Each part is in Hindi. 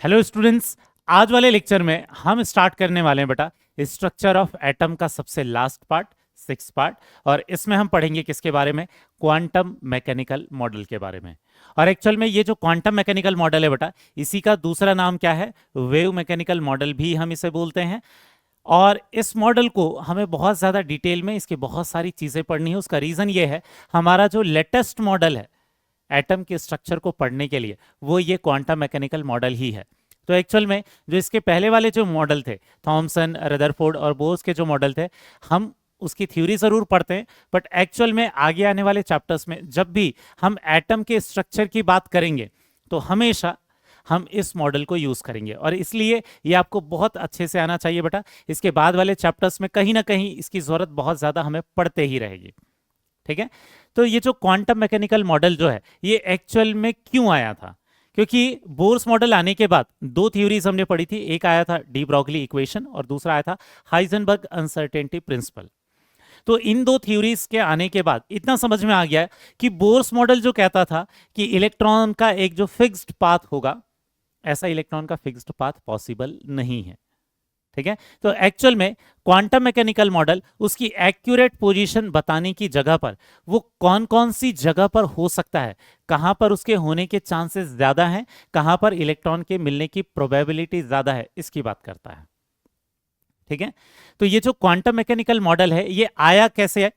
Hello students. आज वाले लेक्चर में हम स्टार्ट करने वाले हैं बेटा स्ट्रक्चर ऑफ एटम का सबसे लास्ट पार्ट, सिक्स पार्ट। और इसमें हम पढ़ेंगे किसके बारे में? क्वांटम मैकेनिकल मॉडल के बारे में। और एक्चुअल में ये जो क्वांटम मैकेनिकल मॉडल है बेटा, इसी का दूसरा नाम क्या है? वेव मैकेनिकल मॉडल भी हम इसे बोलते हैं। और इस मॉडल को हमें बहुत ज़्यादा डिटेल में इसकी बहुत सारी चीज़ें पढ़नी है। उसका रीज़न ये है, हमारा जो लेटेस्ट मॉडल है एटम के स्ट्रक्चर को पढ़ने के लिए, वो ये क्वांटम मैकेनिकल मॉडल ही है। तो एक्चुअल में जो इसके पहले वाले जो मॉडल थे, थॉमसन, रदरफोर्ड और बोर्स के जो मॉडल थे, हम उसकी थ्योरी जरूर पढ़ते हैं, बट एक्चुअल में आगे आने वाले चैप्टर्स में जब भी हम एटम के स्ट्रक्चर की बात करेंगे तो हमेशा हम इस मॉडल को यूज करेंगे। और इसलिए ये आपको बहुत अच्छे से आना चाहिए बेटा। इसके बाद वाले चैप्टर्स में कहीं ना कहीं इसकी जरूरत बहुत ज्यादा हमें पड़ते ही रहेगी। ठीक है। तो ये जो क्वांटम मैकेनिकल मॉडल जो है, ये एक्चुअल में क्यों आया था? क्योंकि बोर्स मॉडल आने के बाद दो थ्योरीज हमने पढ़ी थी। एक आया था डी ब्रॉगली इक्वेशन और दूसरा आया था हाइजेनबर्ग अनसर्टेनिटी प्रिंसिपल। तो इन दो थ्योरीज के आने के बाद इतना समझ में आ गया कि बोर्स मॉडल जो कहता था कि इलेक्ट्रॉन का एक जो फिक्स्ड पाथ होगा, ऐसा इलेक्ट्रॉन का फिक्स्ड पाथ पॉसिबल नहीं है। ठीक है। तो एक्चुअल में क्वांटम मैकेनिकल मॉडल उसकी एक्यूरेट पोजीशन बताने की जगह पर वो कौन कौन सी जगह पर हो सकता है, कहां पर उसके होने के चांसेस ज्यादा हैं, कहां पर इलेक्ट्रॉन के मिलने की प्रोबेबिलिटी ज्यादा है, इसकी बात करता है। ठीक है। तो ये जो क्वांटम मैकेनिकल मॉडल है, ये आया कैसे है?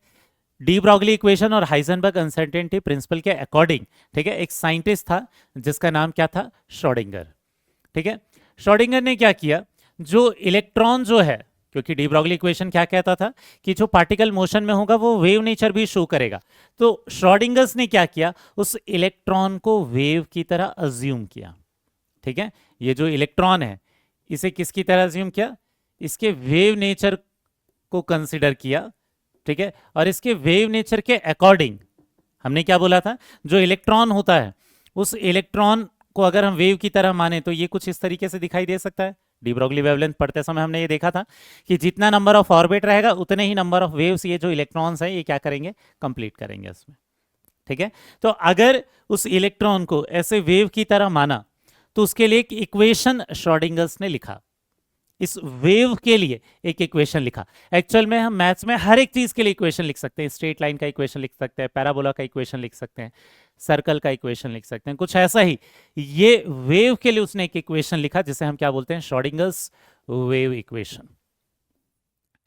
डी ब्रॉगली इक्वेशन और हाइजेनबर्ग अनसर्टेनिटी प्रिंसिपल के अकॉर्डिंग। ठीक है। एक साइंटिस्ट था जिसका नाम क्या था? श्रोडिंगर। ठीक है। श्रोडिंगर ने क्या किया, जो इलेक्ट्रॉन जो है, क्योंकि डी ब्रॉगली इक्वेशन क्या कहता था कि जो पार्टिकल मोशन में होगा वो वेव नेचर भी शो करेगा। तो श्रोडिंगर्स ने क्या किया, उस इलेक्ट्रॉन को वेव की तरह अज्यूम किया। ठीक है। ये जो इलेक्ट्रॉन है, इसे किसकी तरह अज्यूम किया? इसके वेव नेचर को कंसिडर किया। ठीक है। और इसके वेव नेचर के अकॉर्डिंग हमने क्या बोला था, जो इलेक्ट्रॉन होता है, उस इलेक्ट्रॉन को अगर हम वेव की तरह माने तो ये कुछ इस तरीके से दिखाई दे सकता है। डी ब्रॉगली वेवलेंथ पढ़ते समय हमने ये देखा था कि जितना नंबर ऑफ ऑर्बिट रहेगा उतने ही नंबर ऑफ वेव्स ये जो इलेक्ट्रॉन्स हैं ये क्या करेंगे? कंप्लीट करेंगे इसमें। ठीक है। तो अगर उस इलेक्ट्रॉन को ऐसे वेव की तरह माना तो उसके लिए एक इक्वेशन श्रोडिंगर्स ने लिखा। इस वेव के लिए एक इक्वेशन लिखा। एक्चुअल में हम मैथ्स में हर एक चीज के लिए इक्वेशन लिख सकते हैं। स्ट्रेट लाइन का इक्वेशन लिख सकते हैं, पैराबोला का इक्वेशन लिख सकते हैं, सर्कल का इक्वेशन लिख सकते हैं, कुछ ऐसा ही ये वेव के लिए उसने एक इक्वेशन लिखा जिसे हम क्या बोलते हैं? Schrödinger's wave equation.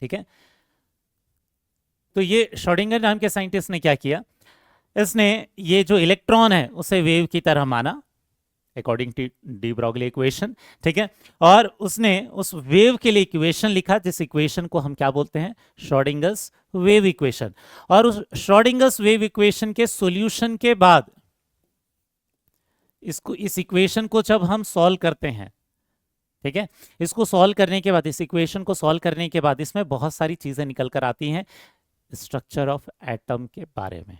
ठीक है। तो ये श्रोडिंगर नाम के साइंटिस्ट ने क्या किया, इसने ये जो इलेक्ट्रॉन है उसे वेव की तरह माना according to de Broglie equation. ठीक है। और उसने उस वेव के लिए इक्वेशन लिखा, जिस इक्वेशन को हम क्या बोलते हैं? Schrödinger's wave equation. और उस श्रोडिंगर्स वेव इक्वेशन के सॉल्यूशन के बाद इस इक्वेशन को जब हम सॉल्व करते हैं, ठीक है, इसको सॉल्व करने के बाद, इस इक्वेशन को सॉल्व करने के बाद इसमें बहुत सारी चीजें निकल कर आती हैं स्ट्रक्चर ऑफ एटम के बारे में।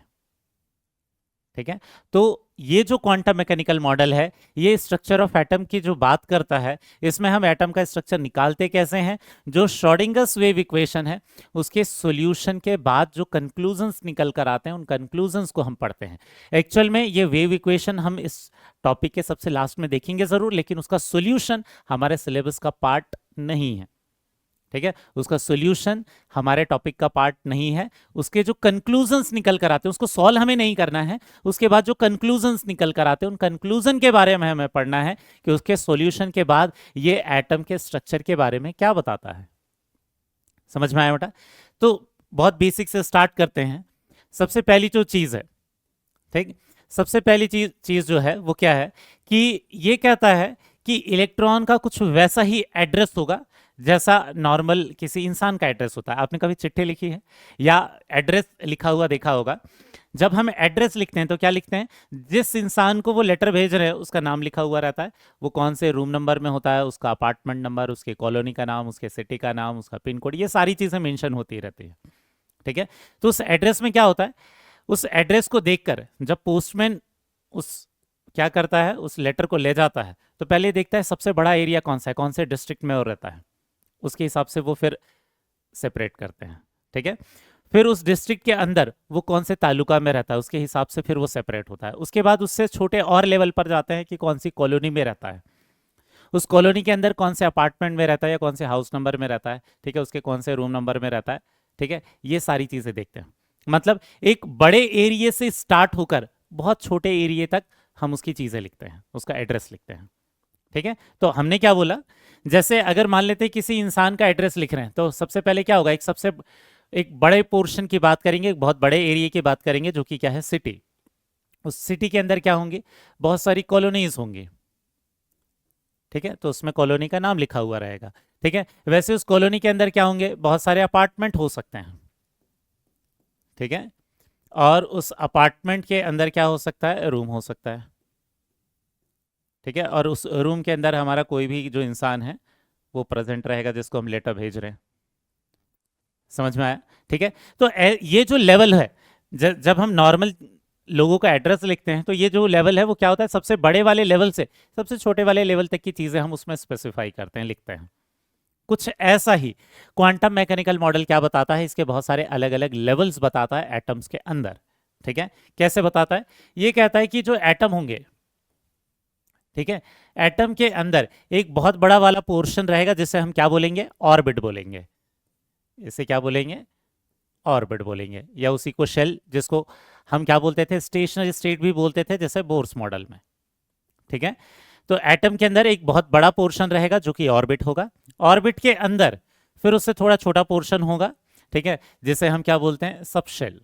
ठीक है। तो ये जो क्वांटम मैकेनिकल मॉडल है, ये स्ट्रक्चर ऑफ एटम की जो बात करता है, इसमें हम एटम का स्ट्रक्चर निकालते कैसे हैं? जो श्रोडिंगर्स वेव इक्वेशन है उसके सॉल्यूशन के बाद जो कंक्लूजन्स निकल कर आते हैं, उन कंक्लूजन्स को हम पढ़ते हैं। एक्चुअल में ये वेव इक्वेशन हम इस टॉपिक के सबसे लास्ट में देखेंगे जरूर, लेकिन उसका सॉल्यूशन हमारे सिलेबस का पार्ट नहीं है। ठीक है। उसका सॉल्यूशन हमारे टॉपिक का पार्ट नहीं है। उसके जो कंक्लूजन्स निकल कर आते हैं उसको सॉल्व हमें नहीं करना है, उसके बाद जो कंक्लूजन्स निकल कर आते हैं उन कंक्लूजन के बारे में हमें पढ़ना है कि उसके सॉल्यूशन के बाद ये एटम के स्ट्रक्चर के बारे में क्या बताता है। समझ में आया बेटा? तो बहुत बेसिक से स्टार्ट करते हैं। सबसे पहली जो चीज है, ठीक, सबसे पहली चीज जो है वो क्या है कि ये कहता है कि इलेक्ट्रॉन का कुछ वैसा ही एड्रेस होगा जैसा नॉर्मल किसी इंसान का एड्रेस होता है। आपने कभी चिट्ठी लिखी है या एड्रेस लिखा हुआ देखा होगा? जब हम एड्रेस लिखते हैं तो क्या लिखते हैं? जिस इंसान को वो लेटर भेज रहे हैं उसका नाम लिखा हुआ रहता है, वो कौन से रूम नंबर में होता है, उसका अपार्टमेंट नंबर, उसके कॉलोनी का नाम, उसके सिटी का नाम, उसका पिन कोड, ये सारी चीजें मेंशन होती रहती है। ठीक है। तो उस एड्रेस में क्या होता है, उस एड्रेस को देखकर जब पोस्टमैन उस क्या करता है, उस लेटर को ले जाता है, तो पहले देखता है सबसे बड़ा एरिया कौन सा है, कौन से डिस्ट्रिक्ट में और रहता है, उसके हिसाब से वो फिर सेपरेट करते हैं। ठीक है। फिर उस डिस्ट्रिक्ट के अंदर वो कौन से तालुका में रहता है, उसके हिसाब से फिर वो सेपरेट होता है। उसके बाद उससे छोटे और लेवल पर जाते हैं कि कौन सी कॉलोनी में रहता है। उस कॉलोनी के अंदर कौन से अपार्टमेंट में रहता है या कौन से हाउस नंबर में रहता है, ठीक है, उसके कौन से रूम नंबर में रहता है, ठीक है, ये सारी चीजें देखते हैं। मतलब एक बड़े एरिया से स्टार्ट होकर बहुत छोटे एरिया तक हम उसकी चीजें लिखते हैं, उसका एड्रेस लिखते हैं, ठीक है। तो हमने क्या बोला, जैसे अगर मान लेते हैं किसी इंसान का एड्रेस लिख रहे हैं तो सबसे पहले क्या होगा, एक बड़े पोर्शन की बात करेंगे, एक बहुत बड़े एरिया की बात करेंगे जो कि क्या है, सिटी। उस सिटी के अंदर क्या होंगे, बहुत सारी कॉलोनीज होंगी, ठीक है, तो उसमें कॉलोनी का नाम लिखा हुआ रहेगा, ठीक है। वैसे उस कॉलोनी के अंदर क्या होंगे, बहुत सारे अपार्टमेंट हो सकते हैं, ठीक है, और उस अपार्टमेंट के अंदर क्या हो सकता है, रूम हो सकता है, ठीक है, और उस रूम के अंदर हमारा कोई भी जो इंसान है वो प्रेजेंट रहेगा जिसको हम लेटर भेज रहे हैं। समझ में आया, ठीक है। तो ये जो लेवल है, जब हम नॉर्मल लोगों का एड्रेस लिखते हैं तो ये जो लेवल है वो क्या होता है, सबसे बड़े वाले लेवल से सबसे छोटे वाले लेवल तक की चीजें हम उसमें स्पेसिफाई करते हैं, लिखते हैं। कुछ ऐसा ही क्वांटम मैकेनिकल मॉडल क्या बताता है, इसके बहुत सारे अलग अलग लेवल्स बताता है एटम्स के अंदर, ठीक है। कैसे बताता है, ये कहता है कि जो एटम होंगे, ठीक है, एटम के अंदर एक बहुत बड़ा वाला पोर्शन रहेगा जिसे हम क्या बोलेंगे, ऑर्बिट बोलेंगे। इसे क्या बोलेंगे, ऑर्बिट बोलेंगे, या उसी को शेल, जिसको हम क्या बोलते थे, स्टेशनरी स्टेट भी बोलते थे जैसे बोर्स मॉडल में, ठीक है। तो एटम के अंदर एक बहुत बड़ा पोर्शन रहेगा जो कि ऑर्बिट होगा, ऑर्बिट के अंदर फिर उससे थोड़ा छोटा पोर्शन होगा, ठीक है, जिसे हम क्या बोलते हैं, सबशेल,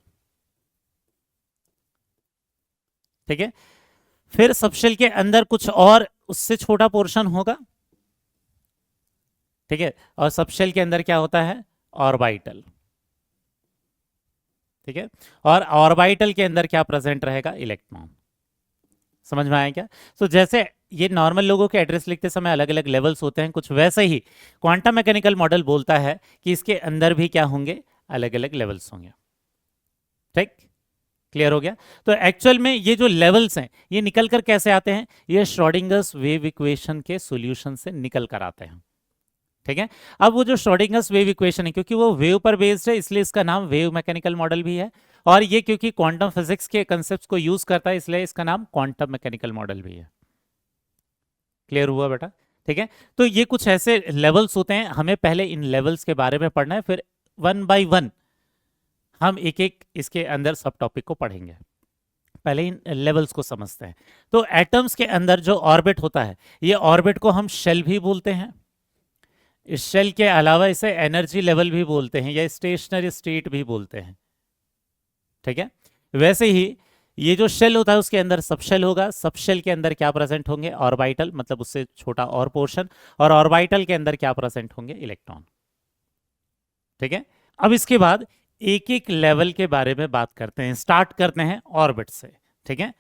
ठीक है। फिर सबशेल के अंदर कुछ और उससे छोटा पोर्शन होगा, ठीक है, और सबशेल के अंदर क्या होता है, ऑर्बिटल, ठीक है, और ऑर्बिटल के अंदर क्या प्रेजेंट रहेगा, इलेक्ट्रॉन। समझ में आया क्या। तो जैसे ये नॉर्मल लोगों के एड्रेस लिखते समय अलग अलग लेवल्स होते हैं, कुछ वैसे ही क्वांटम मैकेनिकल मॉडल बोलता है कि इसके अंदर भी क्या होंगे, अलग अलग लेवल्स होंगे, ठीक, क्लियर हो गया। तो एक्चुअल में ये जो लेवल्स हैं ये निकल कर कैसे आते हैं, ये श्रोडिंगर्स वेव इक्वेशन के सॉल्यूशन से निकल कर आते हैं, ठीक है। अब वो जो श्रोडिंगर्स वेव इक्वेशन है, क्योंकि वो वेव पर बेस्ड है इसलिए इसका नाम वेव मैकेनिकल मॉडल भी है, और ये क्योंकि क्वांटम फिजिक्स के कंसेप्ट को यूज करता है इसलिए इसका नाम क्वांटम मैकेनिकल मॉडल भी है। क्लियर हुआ बेटा, ठीक है। तो ये कुछ ऐसे लेवल्स होते हैं, हमें पहले इन लेवल्स के बारे में पढ़ना है, फिर वन बाय वन हम एक एक इसके अंदर सब टॉपिक को पढ़ेंगे। पहले इन लेवल्स को समझते हैं। तो एटम्स के अंदर जो ऑर्बिट होता है, ये ऑर्बिट को हम शेल भी बोलते हैं, इस शेल के अलावा इसे एनर्जी लेवल भी बोलते हैं या स्टेशनरी स्टेट भी बोलते हैं, ठीक है। वैसे ही ये जो शेल होता है उसके अंदर सबशेल होगा, सबशेल के अंदर क्या प्रेजेंट होंगे, ऑर्बिटल, मतलब उससे छोटा और पोर्शन, और ऑर्बिटल के अंदर क्या प्रेजेंट होंगे, इलेक्ट्रॉन, ठीक है। अब इसके बाद एक एक लेवल के बारे में बात करते हैं, स्टार्ट करते हैं ऑर्बिट से, ठीक है।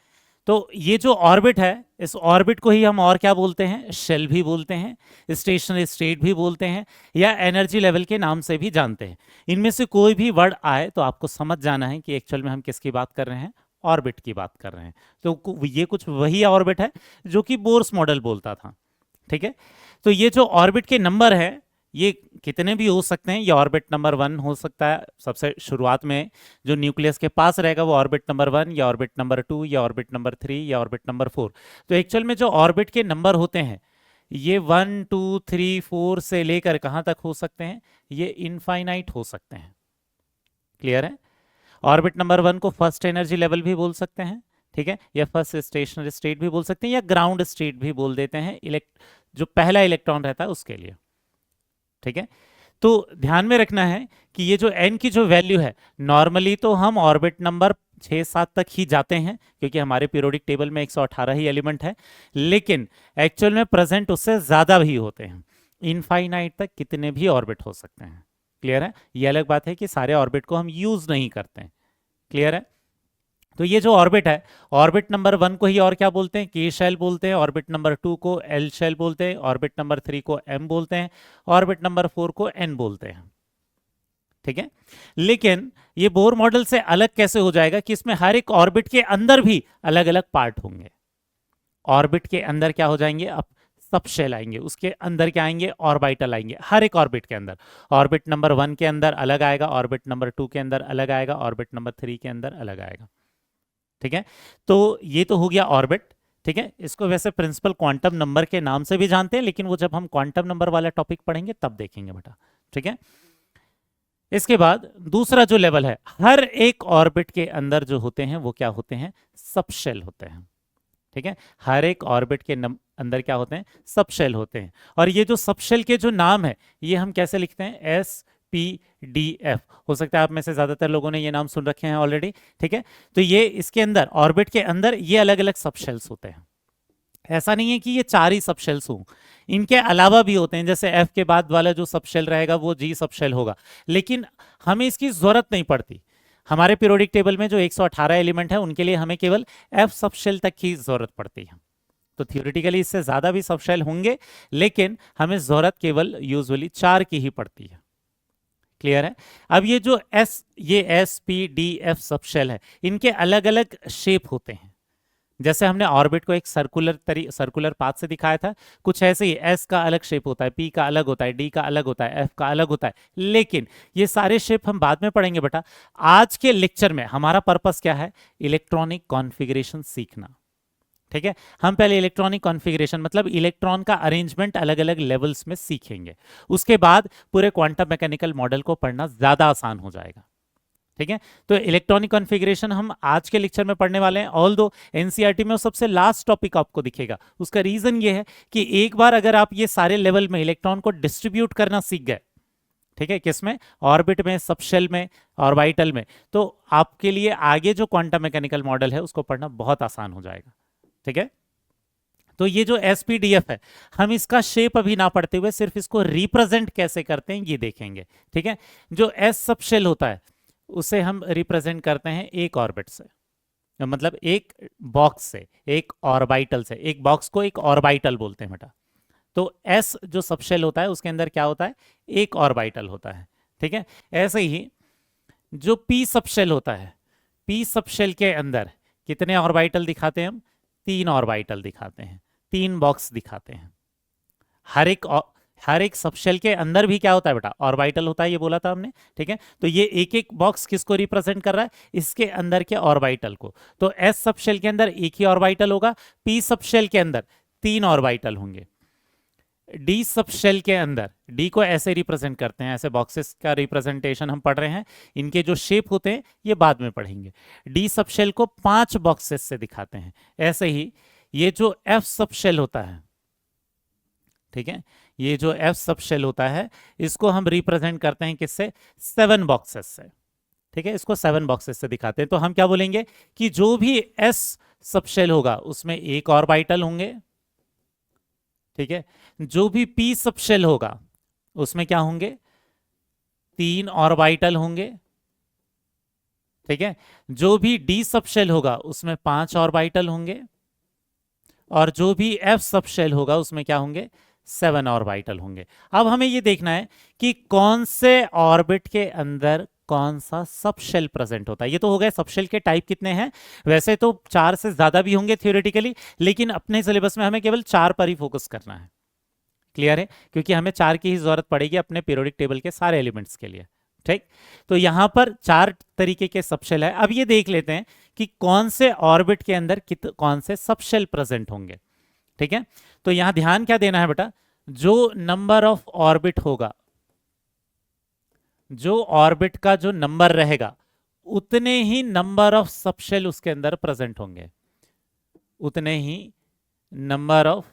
तो ये जो ऑर्बिट है, इस ऑर्बिट को ही हम और क्या बोलते हैं, शेल भी बोलते हैं, स्टेशनरी स्टेट भी बोलते हैं, या एनर्जी लेवल के नाम से भी जानते हैं। इनमें से कोई भी वर्ड आए तो आपको समझ जाना है कि एक्चुअल में हम किसकी बात कर रहे हैं, ऑर्बिट की बात कर रहे हैं। तो ये कुछ वही ऑर्बिट है जो कि बोर्स मॉडल बोलता था, ठीक है। तो ये जो ऑर्बिट के नंबर है ये कितने भी हो सकते हैं, ये ऑर्बिट नंबर 1 हो सकता है, सबसे शुरुआत में जो न्यूक्लियस के पास रहेगा वो ऑर्बिट नंबर 1 या ऑर्बिट नंबर 2 या ऑर्बिट नंबर 3 या ऑर्बिट नंबर 4। तो एक्चुअल में जो ऑर्बिट के नंबर होते हैं ये 1 2 3 4 से लेकर कहाँ तक हो सकते हैं, ये इनफाइनाइट हो सकते हैं। क्लियर है। ऑर्बिट नंबर 1 को फर्स्ट एनर्जी लेवल भी बोल सकते हैं, ठीक है, या फर्स्ट स्टेशनरी स्टेट भी बोल सकते हैं, या ग्राउंड स्टेट भी बोल देते हैं, जो पहला इलेक्ट्रॉन रहता है उसके लिए, ठीक है। तो ध्यान में रखना है कि ये जो n की जो वैल्यू है, नॉर्मली तो हम ऑर्बिट नंबर 6-7 तक ही जाते हैं क्योंकि हमारे पीरियोडिक टेबल में 118 ही एलिमेंट है, लेकिन एक्चुअल में प्रेजेंट उससे ज्यादा भी होते हैं, इनफाइनाइट तक कितने भी ऑर्बिट हो सकते हैं। क्लियर है। ये अलग बात है कि सारे ऑर्बिट को हम यूज नहीं करते हैं। क्लियर है। तो ये जो ऑर्बिट है, ऑर्बिट नंबर 1 को ही और क्या बोलते हैं, के शेल बोलते हैं, ऑर्बिट नंबर 2 को एल शेल बोलते हैं, ऑर्बिट नंबर 3 को एम बोलते हैं, ऑर्बिट नंबर 4 को एन बोलते हैं, ठीक है। लेकिन ये बोर मॉडल से अलग कैसे हो जाएगा कि इसमें हर एक ऑर्बिट के अंदर भी अलग अलग पार्ट होंगे। ऑर्बिट के अंदर क्या हो जाएंगे, अब सब शेल आएंगे, उसके अंदर क्या आएंगे, ऑर्बिटल आएंगे, हर एक ऑर्बिट के अंदर। ऑर्बिट नंबर 1 के अंदर अलग आएगा, ऑर्बिट नंबर 2 के अंदर अलग आएगा, ऑर्बिट नंबर 3 के अंदर अलग आएगा, ठीक है। तो ये तो हो गया ऑर्बिट, ठीक है, इसको वैसे प्रिंसिपल क्वांटम नंबर के नाम से भी जानते हैं, लेकिन वो जब हम क्वांटम नंबर वाला टॉपिक पढ़ेंगे तब देखेंगे बेटा। ठीक है, इसके बाद दूसरा जो लेवल है, हर एक ऑर्बिट के अंदर जो होते हैं वो क्या होते हैं, सबशेल होते हैं। ठीक है, हर एक ऑर्बिट के अंदर क्या होते हैं, सबशेल होते हैं। और ये जो सबशेल के जो नाम है ये हम कैसे लिखते हैं, SPDF। हो सकता है आप में से ज्यादातर लोगों ने ये नाम सुन रखे हैं ऑलरेडी। ठीक है, तो ये इसके अंदर ऑर्बिट के अंदर ये अलग अलग सबशेल्स होते हैं। ऐसा नहीं है कि ये 4 ही सबशेल्स हों, इनके अलावा भी होते हैं। जैसे एफ के बाद वाला जो सबशेल रहेगा वो जी सबशेल होगा, लेकिन हमें इसकी जरूरत नहीं पड़ती। हमारे पीरियोडिक टेबल में जो 118 एलिमेंट है उनके लिए हमें केवल एफ सबशेल तक की जरूरत पड़ती है। तो थियोरेटिकली इससे ज्यादा भी सबशेल होंगे, लेकिन हमें जरूरत केवल यूजुअली 4 की ही पड़ती है। क्लियर है? अब ये जो ये SPDF सबशेल है, इनके अलग अलग शेप होते हैं। जैसे हमने ऑर्बिट को एक सर्कुलर पाथ से दिखाया था, कुछ ऐसे ही एस का अलग शेप होता है, पी का अलग होता है, डी का अलग होता है, एफ का अलग होता है। लेकिन ये सारे शेप हम बाद में पढ़ेंगे बेटा। आज के लेक्चर में हमारा पर्पस क्या है, इलेक्ट्रॉनिक कॉन्फ़िगरेशन सीखना। ठीक है, हम पहले इलेक्ट्रॉनिक कॉन्फ़िगरेशन मतलब इलेक्ट्रॉन का अरेंजमेंट अलग अलग लेवल्स में सीखेंगे। उसके बाद पूरे क्वांटम मैकेनिकल मॉडल को पढ़ना ज्यादा आसान हो जाएगा। ठीक है, तो इलेक्ट्रॉनिक कॉन्फ़िगरेशन हम आज के लेक्चर में पढ़ने वाले हैं। ऑल दो एनसीईआरटी में वो सबसे लास्ट टॉपिक आपको दिखेगा। उसका रीजन ये है कि एक बार अगर आप ये सारे लेवल में इलेक्ट्रॉन को डिस्ट्रीब्यूट करना सीख गए, ठीक है, किसमें, ऑर्बिट में, सबशेल में, ऑर्बिटल में, तो आपके लिए आगे जो क्वांटम मैकेनिकल मॉडल है उसको पढ़ना बहुत आसान हो जाएगा। ठीक है, तो ये जो SPDF है, हम इसका शेप अभी ना पढ़ते हुए सिर्फ इसको रिप्रेजेंट कैसे करते हैं ये देखेंगे। ठीक है, जो S सबशेल होता है उसे हम रिप्रेजेंट करते हैं एक ऑर्बिट से, मतलब एक बॉक्स से, एक ऑर्बिटल से। एक बॉक्स को एक ऑर्बिटल बोलते हैं बेटा। तो S जो सबशेल होता है उसके अंदर क्या होता है, एक ऑर्बिटल होता है। ठीक है, ऐसे ही जो P सबशेल होता है, P सबशेल के अंदर कितने ऑर्बिटल दिखाते हैं हम, 3 ऑर्बिटल दिखाते हैं, 3 बॉक्स दिखाते हैं। हर एक सबशेल के अंदर भी क्या होता है बेटा, ऑर्बिटल होता है, ये बोला था हमने। ठीक है, तो ये एक एक बॉक्स किसको रिप्रेजेंट कर रहा है, इसके अंदर के ऑर्बिटल को। तो S सबशेल के अंदर एक ही ऑर्बिटल होगा, P सबशेल के अंदर 3 ऑर्बिटल होंगे। डी सबशेल के अंदर, डी को ऐसे रिप्रेजेंट करते हैं, ऐसे बॉक्सेस का रिप्रेजेंटेशन हम पढ़ रहे हैं, इनके जो शेप होते हैं ये बाद में पढ़ेंगे। डी सबशेल को 5 बॉक्सेस से दिखाते हैं। ऐसे ही ये जो एफ सबशेल होता है, ठीक है, ये जो एफ सबशेल होता है इसको हम रिप्रेजेंट करते हैं किससे, 7 बॉक्सेस से। ठीक है, इसको 7 बॉक्सेस से दिखाते हैं। तो हम क्या बोलेंगे कि जो भी एस सबशेल होगा उसमें एक ऑर्बिटल होंगे। ठीक है, जो भी पी सबशेल होगा उसमें क्या होंगे, 3 ऑर्बिटल होंगे। ठीक है, जो भी डी सबशेल होगा उसमें 5 ऑर्बिटल होंगे, और जो भी एफ सबशेल होगा उसमें क्या होंगे, 7 ऑर्बिटल होंगे। अब हमें ये देखना है कि कौन से ऑर्बिट के अंदर कौन सा सबशेल प्रेजेंट होता है। ये तो हो गए सबशेल के टाइप कितने हैं, वैसे तो 4 से ज्यादा भी होंगे थियोरेटिकली, लेकिन अपने सिलेबस में हमें केवल 4 पर ही फोकस करना है। क्लियर है, क्योंकि हमें 4 की ही जरूरत पड़ेगी अपने पीरियोडिक टेबल के सारे एलिमेंट्स के लिए। ठीक, तो यहां पर 4 तरीके के सबशेल है। अब ये देख लेते हैं कि कौन से ऑर्बिट के अंदर कौन से सबशेल प्रेजेंट होंगे। ठीक है, तो यहां ध्यान क्या देना है बेटा, जो नंबर ऑफ ऑर्बिट होगा, जो ऑर्बिट का जो नंबर रहेगा उतने ही नंबर ऑफ सबशेल उसके अंदर प्रेजेंट होंगे, उतने ही नंबर ऑफ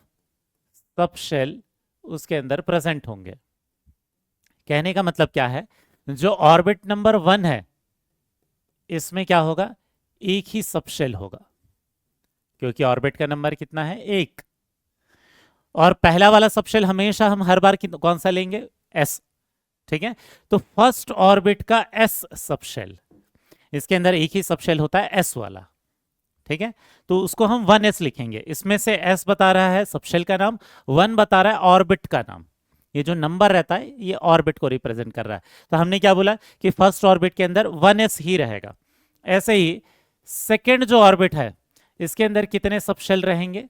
सबशेल उसके अंदर प्रेजेंट होंगे। कहने का मतलब क्या है, जो ऑर्बिट नंबर 1 है इसमें क्या होगा, एक ही सबशेल होगा, क्योंकि ऑर्बिट का नंबर कितना है, 1। और पहला वाला सबशेल हमेशा हम हर बार कौन सा लेंगे, S। ठीक है, तो फर्स्ट ऑर्बिट का S सबशेल, इसके अंदर एक ही सबशेल होता है, S वाला। ठीक है, तो उसको हम 1S लिखेंगे। इसमें से S बता रहा है सबशेल का नाम, 1 बता रहा है ऑर्बिट का नाम। ये जो नंबर रहता है ये ऑर्बिट को रिप्रेजेंट कर रहा है। तो हमने क्या बोला कि फर्स्ट ऑर्बिट के अंदर 1S ही रहेगा। ऐसे ही सेकेंड जो ऑर्बिट है इसके अंदर कितने सबशेल रहेंगे,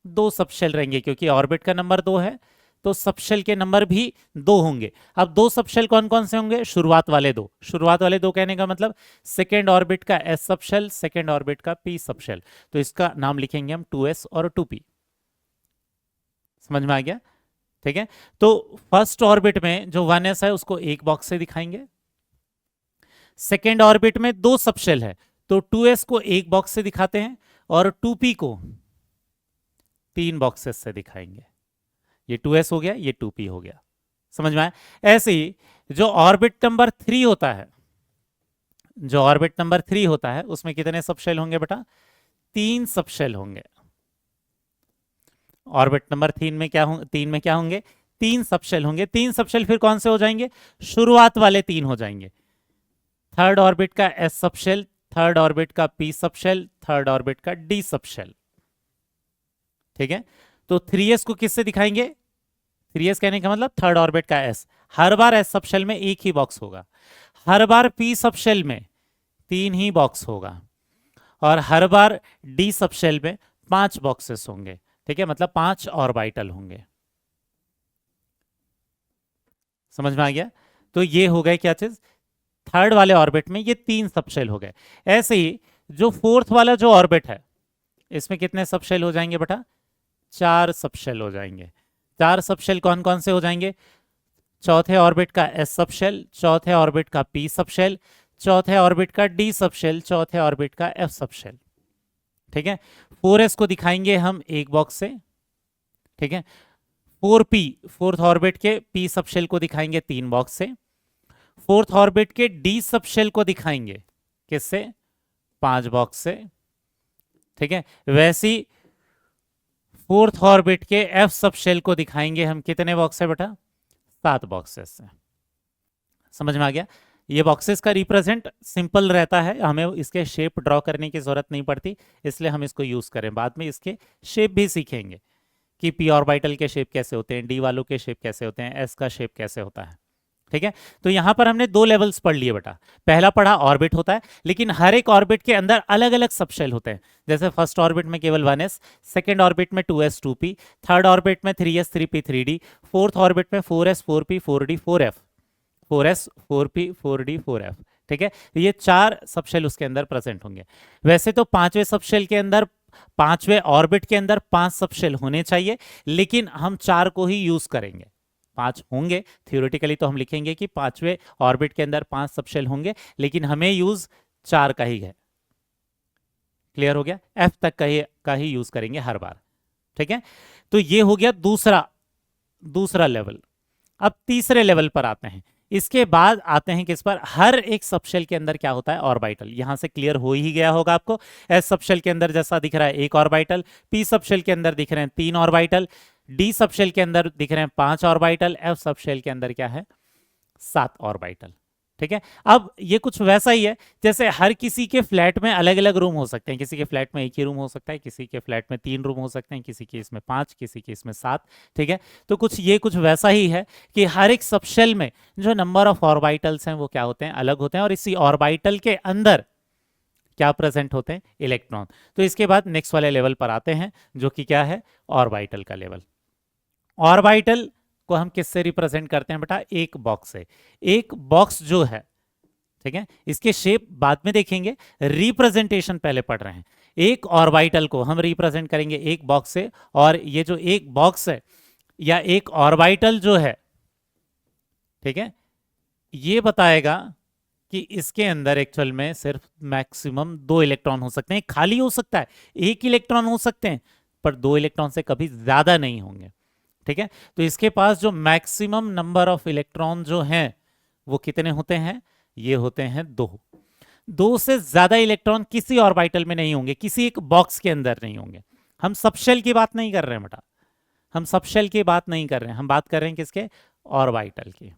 2 सबशेल रहेंगे, क्योंकि ऑर्बिट का नंबर 2 है। तो सबशेल के नंबर भी 2 होंगे। अब 2 सबशेल कौन कौन से होंगे? शुरुआत वाले 2। शुरुआत वाले 2 कहने का मतलब सेकेंड ऑर्बिट का एस सबशेल, सेकेंड ऑर्बिट का पी सबशेल। तो इसका नाम लिखेंगे हम 2s और 2p। समझ में आ गया? ठीक है, तो फर्स्ट ऑर्बिट में जो 1s है उसको एक बॉक्स से दिखाएंगे। सेकेंड ऑर्बिट में 2 सबशेल है, तो 2s को एक बॉक्स से दिखाते हैं और 2p को 3 बॉक्सेस से दिखाएंगे। ये 2s हो गया, ये 2p हो गया। समझ में आया? ऐसे ही जो ऑर्बिट नंबर 3 होता है, जो ऑर्बिट नंबर 3 होता है उसमें कितने सबशेल होंगे बेटा? 3 सबशेल होंगे। ऑर्बिट नंबर 3 में क्या होंगे? 3 में क्या होंगे? 3 सबशेल होंगे। 3 सबशेल फिर कौन से हो जाएंगे? शुरुआत वाले 3 हो जाएंगे। थर्ड ऑर्बिट का एस सबशेल, थर्ड ऑर्बिट का पी सबशेल, थर्ड ऑर्बिट का डी सबशेल। ठीक है, तो 3s को किससे दिखाएंगे? 3s कहने का मतलब थर्ड ऑर्बिट का एस। हर बार एस सबशेल में एक ही बॉक्स होगा, हर बार पी सबशेल में 3 ही बॉक्स होगा, और हर बार डी सबशेल में 5 बॉक्सेस होंगे। ठीक है, मतलब 5 ऑर्बिटल होंगे। समझ में आ गया? तो ये हो गए क्या चीज? थर्ड वाले ऑर्बिट में ये 3 सबशेल हो गए। ऐसे ही जो फोर्थ वाला जो ऑर्बिट है इसमें कितने सबशेल हो जाएंगे बेटा? 4 सबशेल हो जाएंगे। 4 सबशेल कौन कौन से हो जाएंगे? चौथे ऑर्बिट का एस सबशेल, चौथे ऑर्बिट का पी सबशेल, चौथे ऑर्बिट का डी सबशेल, चौथे ऑर्बिट का एफ सबशेल। ठीक है, 4s को दिखाएंगे हम एक बॉक्स से। ठीक है, 4p फोर्थ ऑर्बिट के पी सबशेल को दिखाएंगे 3 बॉक्स से। फोर्थ ऑर्बिट के डी सबशेल को दिखाएंगे किससे? 5 बॉक्स से। ठीक है, वैसी फोर्थ ऑर्बिट के एफ सबशेल को दिखाएंगे हम कितने बॉक्स से बेटा? 7 बॉक्सेस से। समझ में आ गया? ये बॉक्सेस का रिप्रेजेंट सिंपल रहता है, हमें इसके शेप ड्रॉ करने की जरूरत नहीं पड़ती, इसलिए हम इसको यूज करें। बाद में इसके शेप भी सीखेंगे कि पी ऑर्बिटल के शेप कैसे होते हैं, डी वालों के शेप कैसे होते हैं, एस का शेप कैसे होता है। ठीक है, तो यहां पर हमने 2 लेवल्स पढ़ लिए बेटा। पहला पढ़ा ऑर्बिट होता है, लेकिन हर एक ऑर्बिट के अंदर अलग अलग सबशेल होते हैं। जैसे फर्स्ट ऑर्बिट में केवल 1s, सेकेंड ऑर्बिट में 2s 2p, थर्ड ऑर्बिट में 3s 3p 3d, fourth orbit में 4s 4p 4d 4f, 4s 4p 4d 4f। ठीक है, ये 4 सबशेल उसके अंदर प्रेजेंट होंगे। वैसे तो 5वें सबशेल के अंदर, 5वें ऑर्बिट के अंदर 5 सबशेल होने चाहिए, लेकिन हम 4 को ही यूज करेंगे। 5 होंगे थियोरेटिकली, तो हम लिखेंगे कि 5वें ऑर्बिट के अंदर 5 सबशेल होंगे, लेकिन हमें यूज 4 का ही है। क्लियर हो गया? एफ तक का ही यूज करेंगे हर बार। ठीक है, तो ये हो गया दूसरा लेवल। अब तीसरे लेवल पर आते हैं। इसके बाद आते हैं किस पर? हर एक सबशेल के अंदर क्या होता है? ऑर्बिटल। यहां से क्लियर हो ही गया होगा आपको। एस सबशेल के अंदर जैसा दिख रहा है एक ऑर्बिटल, पी सबशेल के अंदर दिख रहे हैं 3 ऑर्बिटल, डी सबशेल के अंदर दिख रहे हैं 5 ऑर्बिटल, एफ सबशेल के अंदर क्या है? 7 ऑर्बिटल। ठीक है, अब ये कुछ वैसा ही है जैसे हर किसी के फ्लैट में अलग अलग रूम हो सकते हैं। किसी के फ्लैट में एक ही रूम हो सकता है, किसी के फ्लैट में 3 रूम हो सकते हैं, किसी के इसमें 5, किसी के इसमें 7। ठीक है, तो कुछ वैसा ही है कि हर एक सबशेल में जो नंबर ऑफ ऑर्बिटल्स हैं वो क्या होते हैं? अलग होते हैं, और इसी ऑर्बिटल के अंदर क्या प्रेजेंट होते हैं? इलेक्ट्रॉन। तो इसके बाद नेक्स्ट वाले लेवल पर आते हैं जो कि क्या है? ऑर्बिटल का लेवल। ऑर्बिटल को हम किससे रिप्रेजेंट करते हैं बेटा? एक बॉक्स से। एक बॉक्स जो है, ठीक है, इसके शेप बाद में देखेंगे, रिप्रेजेंटेशन पहले पढ़ रहे हैं। एक ऑर्बिटल को हम रिप्रेजेंट करेंगे एक बॉक्स से, और ये जो एक बॉक्स है या एक ऑर्बिटल जो है, ठीक है, ये बताएगा कि इसके अंदर एक्चुअल में सिर्फ मैक्सिमम 2 इलेक्ट्रॉन हो सकते हैं। खाली हो सकता है, 1 इलेक्ट्रॉन हो सकते हैं, पर 2 इलेक्ट्रॉन से कभी ज्यादा नहीं होंगे। ठीक है, तो इसके पास जो मैक्सिमम नंबर ऑफ इलेक्ट्रॉन जो हैं वो कितने होते हैं? ये होते हैं 2 से ज्यादा इलेक्ट्रॉन किसी ऑर्बिटल में नहीं होंगे, किसी एक बॉक्स के अंदर नहीं होंगे। हम सबशेल की बात नहीं कर रहे हैं बेटा, हम सबशेल की बात नहीं कर रहे हैं, हम बात कर रहे हैं किसके? ऑर्बिटल की।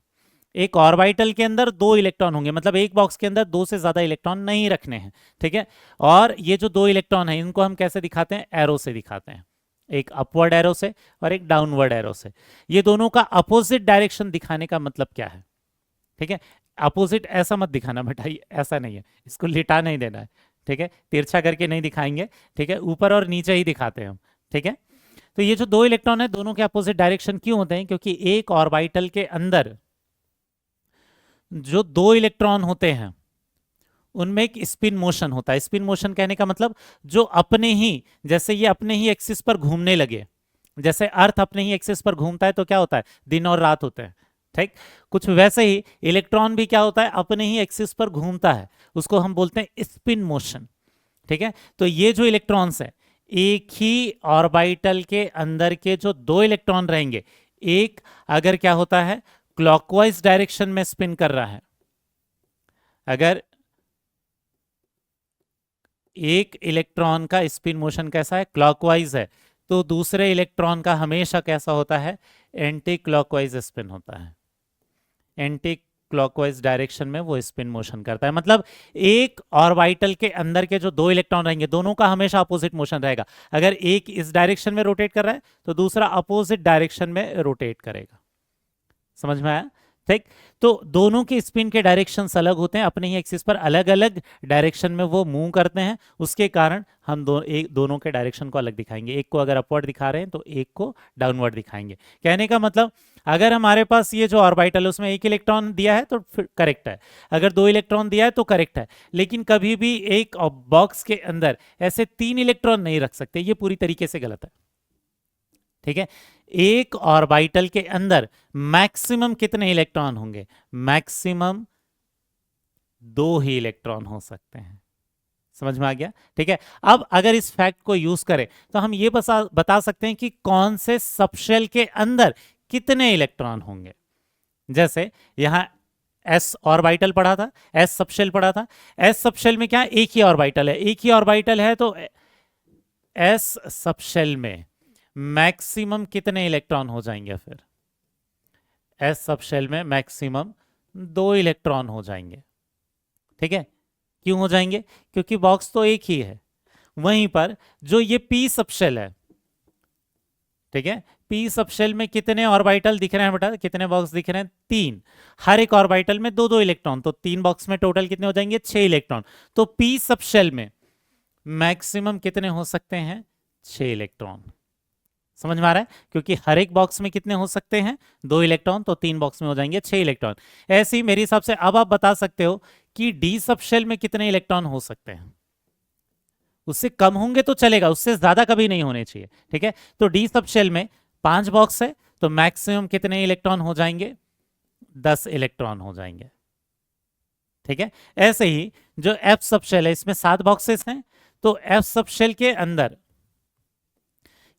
एक ऑर्बिटल के अंदर 2 इलेक्ट्रॉन होंगे, मतलब एक बॉक्स के अंदर 2 से ज्यादा इलेक्ट्रॉन नहीं रखने हैं। ठीक है, और ये जो 2 इलेक्ट्रॉन है इनको हम कैसे दिखाते हैं? एरो से दिखाते हैं, एक अपवर्ड एरो से और एक डाउनवर्ड एरो से। ये दोनों का अपोजिट डायरेक्शन दिखाने का मतलब क्या है? ठीक है, अपोजिट ऐसा मत दिखाना बेटा, ऐसा नहीं है, इसको लिटा नहीं देना है। ठीक है, तिरछा करके नहीं दिखाएंगे। ठीक है, ऊपर और नीचे ही दिखाते हैं हम। ठीक है, तो ये जो दो इलेक्ट्रॉन है दोनों के अपोजिट डायरेक्शन क्यों होते हैं? क्योंकि एक ऑर्बिटल के अंदर जो दो इलेक्ट्रॉन होते हैं उनमें एक स्पिन मोशन होता है। स्पिन मोशन कहने का मतलब जो अपने ही, जैसे ये अपने ही एक्सिस पर घूमने लगे, जैसे अर्थ अपने ही एक्सिस पर घूमता है तो क्या होता है? दिन और रात होते हैं, ठीक। कुछ वैसे ही इलेक्ट्रॉन भी क्या होता है? अपने ही एक्सिस पर घूमता है, उसको हम बोलते हैं स्पिन मोशन, ठीक है। तो ये जो इलेक्ट्रॉन्स है, एक ही ऑर्बिटल के अंदर के जो दो इलेक्ट्रॉन रहेंगे, एक अगर क्या होता है क्लॉकवाइज डायरेक्शन में स्पिन कर रहा है, अगर एक इलेक्ट्रॉन का स्पिन मोशन कैसा है? क्लॉकवाइज है, तो दूसरे इलेक्ट्रॉन का हमेशा कैसा होता है? एंटी क्लॉकवाइज स्पिन होता है। एंटी क्लॉकवाइज डायरेक्शन में वो स्पिन मोशन करता है। मतलब एक ऑर्बिटल के अंदर के जो दो इलेक्ट्रॉन रहेंगे दोनों का हमेशा अपोजिट मोशन रहेगा। अगर एक इस डायरेक्शन में रोटेट कर रहा है तो दूसरा अपोजिट डायरेक्शन में रोटेट करेगा। समझ में आया? ठीक। तो दोनों के स्पिन के डायरेक्शंस अलग होते हैं, अपने ही एक्सिस पर अलग अलग डायरेक्शन में वो मूव करते हैं। उसके कारण हम दोनों के डायरेक्शन को अलग दिखाएंगे। एक को अगर अपवर्ड दिखा रहे हैं तो एक को डाउनवर्ड दिखाएंगे। कहने का मतलब अगर हमारे पास ये जो ऑर्बिटल है उसमें एक इलेक्ट्रॉन दिया है तो फिर करेक्ट है, अगर दो इलेक्ट्रॉन दिया है तो करेक्ट है। लेकिन कभी भी एक बॉक्स के अंदर ऐसे तीन इलेक्ट्रॉन नहीं रख सकते, ये पूरी तरीके से गलत है, ठीक है। एक ऑर्बिटल के अंदर मैक्सिमम कितने इलेक्ट्रॉन होंगे? मैक्सिमम दो ही इलेक्ट्रॉन हो सकते हैं। समझ में आ गया? ठीक है। अब अगर इस फैक्ट को यूज करें तो हम ये बता सकते हैं कि कौन से सबशेल के अंदर कितने इलेक्ट्रॉन होंगे। जैसे यहां एस ऑर्बिटल पढ़ा था, एस सबशेल पढ़ा था। एस सबशेल में क्या एक ही ऑर्बिटल है, एक ही ऑर्बिटल है, तो एस सबशेल में मैक्सिमम कितने इलेक्ट्रॉन हो जाएंगे? फिर एस सबशेल में मैक्सिमम दो इलेक्ट्रॉन हो जाएंगे, ठीक है। क्यों हो जाएंगे? क्योंकि बॉक्स तो एक ही है। वहीं पर जो ये पी सबशेल है, ठीक है, पी सबशेल में कितने ऑर्बिटल दिख रहे हैं बेटा? कितने बॉक्स दिख रहे हैं? तीन। हर एक ऑर्बिटल में दो दो इलेक्ट्रॉन, तो तीन बॉक्स में टोटल कितने हो जाएंगे? 6 इलेक्ट्रॉन। तो पी सबशेल में मैक्सिमम कितने हो सकते हैं? 6 इलेक्ट्रॉन। समझ में आ रहा है? क्योंकि हर एक बॉक्स में कितने हो सकते हैं? दो इलेक्ट्रॉन, तो तीन बॉक्स में हो जाएंगे 6 इलेक्ट्रॉन। ऐसे ही मेरे हिसाब से अब आप बता सकते हो कि डी सबशेल में कितने इलेक्ट्रॉन हो सकते हैं। उससे कम होंगे तो चलेगा, उससे ज्यादा कभी नहीं होने चाहिए, ठीक है। तो डी सबशेल में 5 बॉक्स है, तो मैक्सिमम कितने इलेक्ट्रॉन हो जाएंगे? 10 इलेक्ट्रॉन हो जाएंगे, ठीक है। ऐसे ही जो एफ सबशेल है इसमें 7 बॉक्सेस हैं, तो एफ सबशेल के अंदर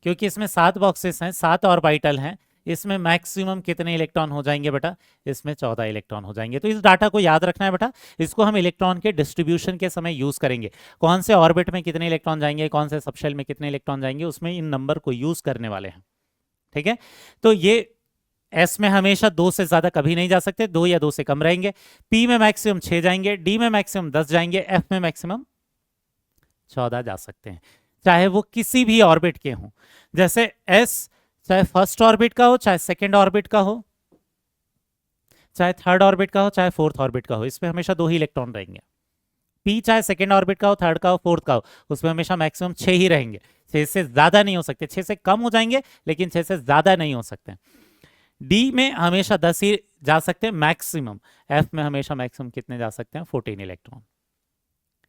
क्योंकि इसमें 7 बॉक्सेस हैं, 7 ऑर्बिटल हैं, इसमें मैक्सिमम कितने इलेक्ट्रॉन हो जाएंगे बेटा? इसमें 14 इलेक्ट्रॉन हो जाएंगे। तो इस डाटा को याद रखना है बेटा, इसको हम इलेक्ट्रॉन के डिस्ट्रीब्यूशन के समय यूज करेंगे। कौन से ऑर्बिट में कितने इलेक्ट्रॉन जाएंगे, कौन से सबशेल में कितने इलेक्ट्रॉन जाएंगे, उसमें इन नंबर को यूज करने वाले हैं, ठीक है। तो ये एस में हमेशा 2 से ज्यादा कभी नहीं जा सकते, 2 या 2 से कम रहेंगे। पी में मैक्सिमम 6 जाएंगे, डी में मैक्सिमम 10 जाएंगे, एफ में मैक्सिमम 14 जा सकते हैं, चाहे वो किसी भी ऑर्बिट के हों। जैसे एस चाहे फर्स्ट ऑर्बिट का हो, चाहे सेकेंड ऑर्बिट का हो, चाहे थर्ड ऑर्बिट का हो, चाहे फोर्थ ऑर्बिट का हो, इसमें हमेशा 2 ही इलेक्ट्रॉन रहेंगे। पी चाहे सेकेंड ऑर्बिट का हो, थर्ड का हो, फोर्थ का हो, उसमें हमेशा मैक्सिमम 6 ही रहेंगे, 6 से ज्यादा नहीं हो सकते। 6 से कम हो जाएंगे लेकिन 6 से ज्यादा नहीं हो सकते। डी में हमेशा 10 ही जा सकते हैं मैक्सिमम। एफ में हमेशा मैक्सिमम कितने जा सकते हैं? 14 इलेक्ट्रॉन।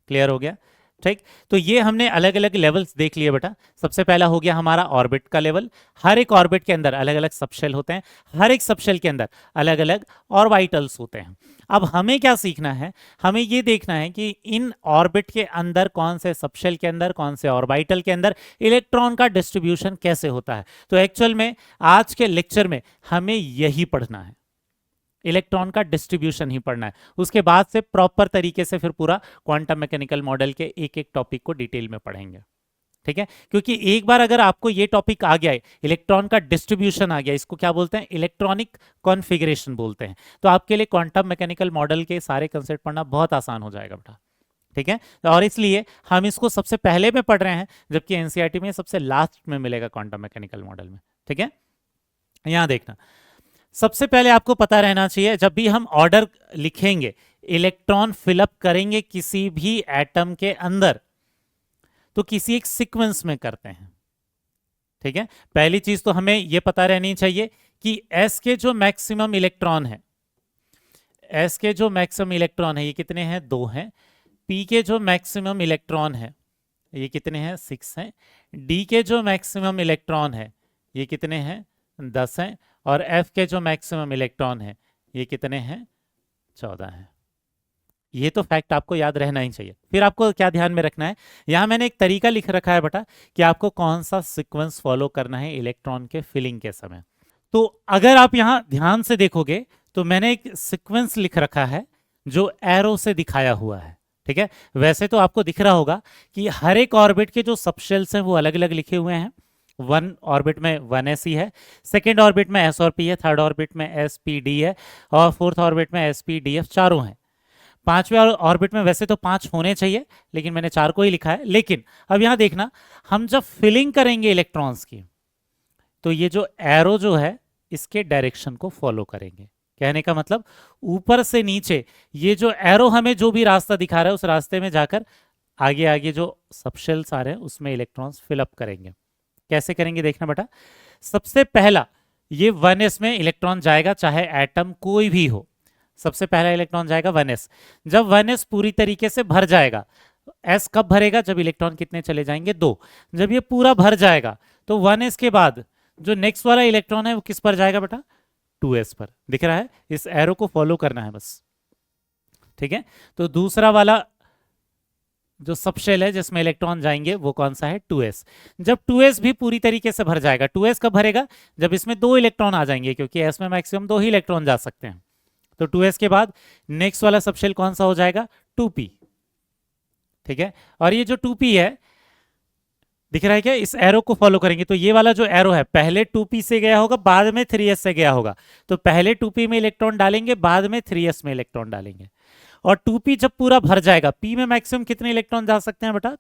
क्लियर हो गया? ठीक। तो ये हमने अलग अलग लेवल्स देख लिए बेटा। सबसे पहला हो गया हमारा ऑर्बिट का लेवल। हर एक ऑर्बिट के अंदर अलग अलग सबशेल होते हैं, हर एक सबशेल के अंदर अलग अलग ऑर्बिटल्स होते हैं। अब हमें क्या सीखना है? हमें ये देखना है कि इन ऑर्बिट के अंदर कौन से सबशेल के अंदर, कौन से ऑर्बिटल के अंदर इलेक्ट्रॉन का डिस्ट्रीब्यूशन कैसे होता है। तो एक्चुअल में आज के लेक्चर में हमें यही पढ़ना है, इलेक्ट्रॉन का डिस्ट्रीब्यूशन ही पढ़ना है। उसके बाद से प्रॉपर तरीके से फिर पूरा क्वांटम मैकेनिकल मॉडल के एक एक टॉपिक को डिटेल में पढ़ेंगे, ठीक है। क्योंकि एक बार अगर आपको ये टॉपिक आ गया है, इलेक्ट्रॉन का डिस्ट्रीब्यूशन आ गया, इसको क्या बोलते हैं? इलेक्ट्रॉनिक कॉन्फ़िगरेशन बोलते हैं, तो आपके लिए क्वांटम मैकेनिकल मॉडल के सारे कंसेप्ट पढ़ना बहुत आसान हो जाएगा बेटा, ठीक है। और इसलिए हम इसको सबसे पहले में पढ़ रहे हैं, जबकि एनसीईआरटी में सबसे लास्ट में मिलेगा क्वांटम मैकेनिकल मॉडल में, ठीक है। यहां देखना, सबसे पहले आपको पता रहना चाहिए, जब भी हम ऑर्डर लिखेंगे, इलेक्ट्रॉन फिलअप करेंगे किसी भी एटम के अंदर, तो किसी एक सीक्वेंस में करते हैं। ठीक है, पहली चीज तो हमें यह पता रहनी चाहिए कि s के जो मैक्सिमम इलेक्ट्रॉन है, s के जो मैक्सिमम इलेक्ट्रॉन है ये कितने हैं, 2 हैं। p के जो मैक्सिमम इलेक्ट्रॉन है ये कितने हैं, 6 हैं। d के जो मैक्सिमम इलेक्ट्रॉन है ये कितने हैं, 10 हैं। और f के जो मैक्सिमम इलेक्ट्रॉन है ये कितने हैं, 14 हैं। ये तो फैक्ट आपको याद रहना ही चाहिए। फिर आपको क्या ध्यान में रखना है, यहां मैंने एक तरीका लिख रखा है बेटा कि आपको कौन सा सीक्वेंस फॉलो करना है इलेक्ट्रॉन के फिलिंग के समय। तो अगर आप यहां ध्यान से देखोगे तो मैंने एक सीक्वेंस लिख रखा है जो एरो से दिखाया हुआ है। ठीक है, वैसे तो आपको दिख रहा होगा कि हर एक ऑर्बिट के जो सबशेल्स हैं वो अलग अलग लिखे हुए हैं। 1 ऑर्बिट में 1s ही है, सेकेंड ऑर्बिट में s और p है, थर्ड ऑर्बिट में s p d है, और फोर्थ ऑर्बिट में s p d f चारों हैं। पांचवें ऑर्बिट में वैसे तो 5 होने चाहिए लेकिन मैंने 4 को ही लिखा है। लेकिन अब यहां देखना, हम जब फिलिंग करेंगे इलेक्ट्रॉन्स की तो ये जो एरो जो है इसके डायरेक्शन को फॉलो करेंगे। कहने का मतलब ऊपर से नीचे ये जो एरो हमें जो भी रास्ता दिखा रहा है उस रास्ते में जाकर आगे आगे जो सबशेल्स आ रहे हैं उसमें इलेक्ट्रॉन्स फिलअप करेंगे। कैसे करेंगे देखना बेटा, सबसे पहला ये 1s में इलेक्ट्रॉन जाएगा, चाहे एटम कोई भी हो। सबसे पहला इलेक्ट्रॉन जाएगा 1s। जब 1s पूरी तरीके से भर जाएगा, s कब भरेगा, जब इलेक्ट्रॉन कितने चले जाएंगे, 2। जब ये पूरा भर जाएगा तो 1s के बाद जो नेक्स्ट वाला इलेक्ट्रॉन है वो किस पर जाएगा बेटा, 2s पर। दिख रहा है, इस एरो को फॉलो करना है बस। ठीक है, तो दूसरा वाला जो सबशेल है जिसमें इलेक्ट्रॉन जाएंगे वो कौन सा है, 2s। जब 2s भी पूरी तरीके से भर जाएगा, 2s कब भरेगा, जब इसमें 2 इलेक्ट्रॉन आ जाएंगे, क्योंकि s में मैक्सिमम 2 ही इलेक्ट्रॉन जा सकते हैं। तो 2s के बाद नेक्स्ट वाला सबशेल कौन सा हो जाएगा, 2p। ठीक है, और ये जो 2p है दिख रहा है क्या, इस एरो को फॉलो करेंगे तो ये वाला जो एरो है पहले 2p से गया होगा, बाद में 3s से गया होगा। तो पहले 2p में इलेक्ट्रॉन डालेंगे, बाद में 3s में इलेक्ट्रॉन डालेंगे। और 2p जब पूरा भर जाएगा, p में मैक्सिमम कितने इलेक्ट्रॉन जा सकते हैं बेटा,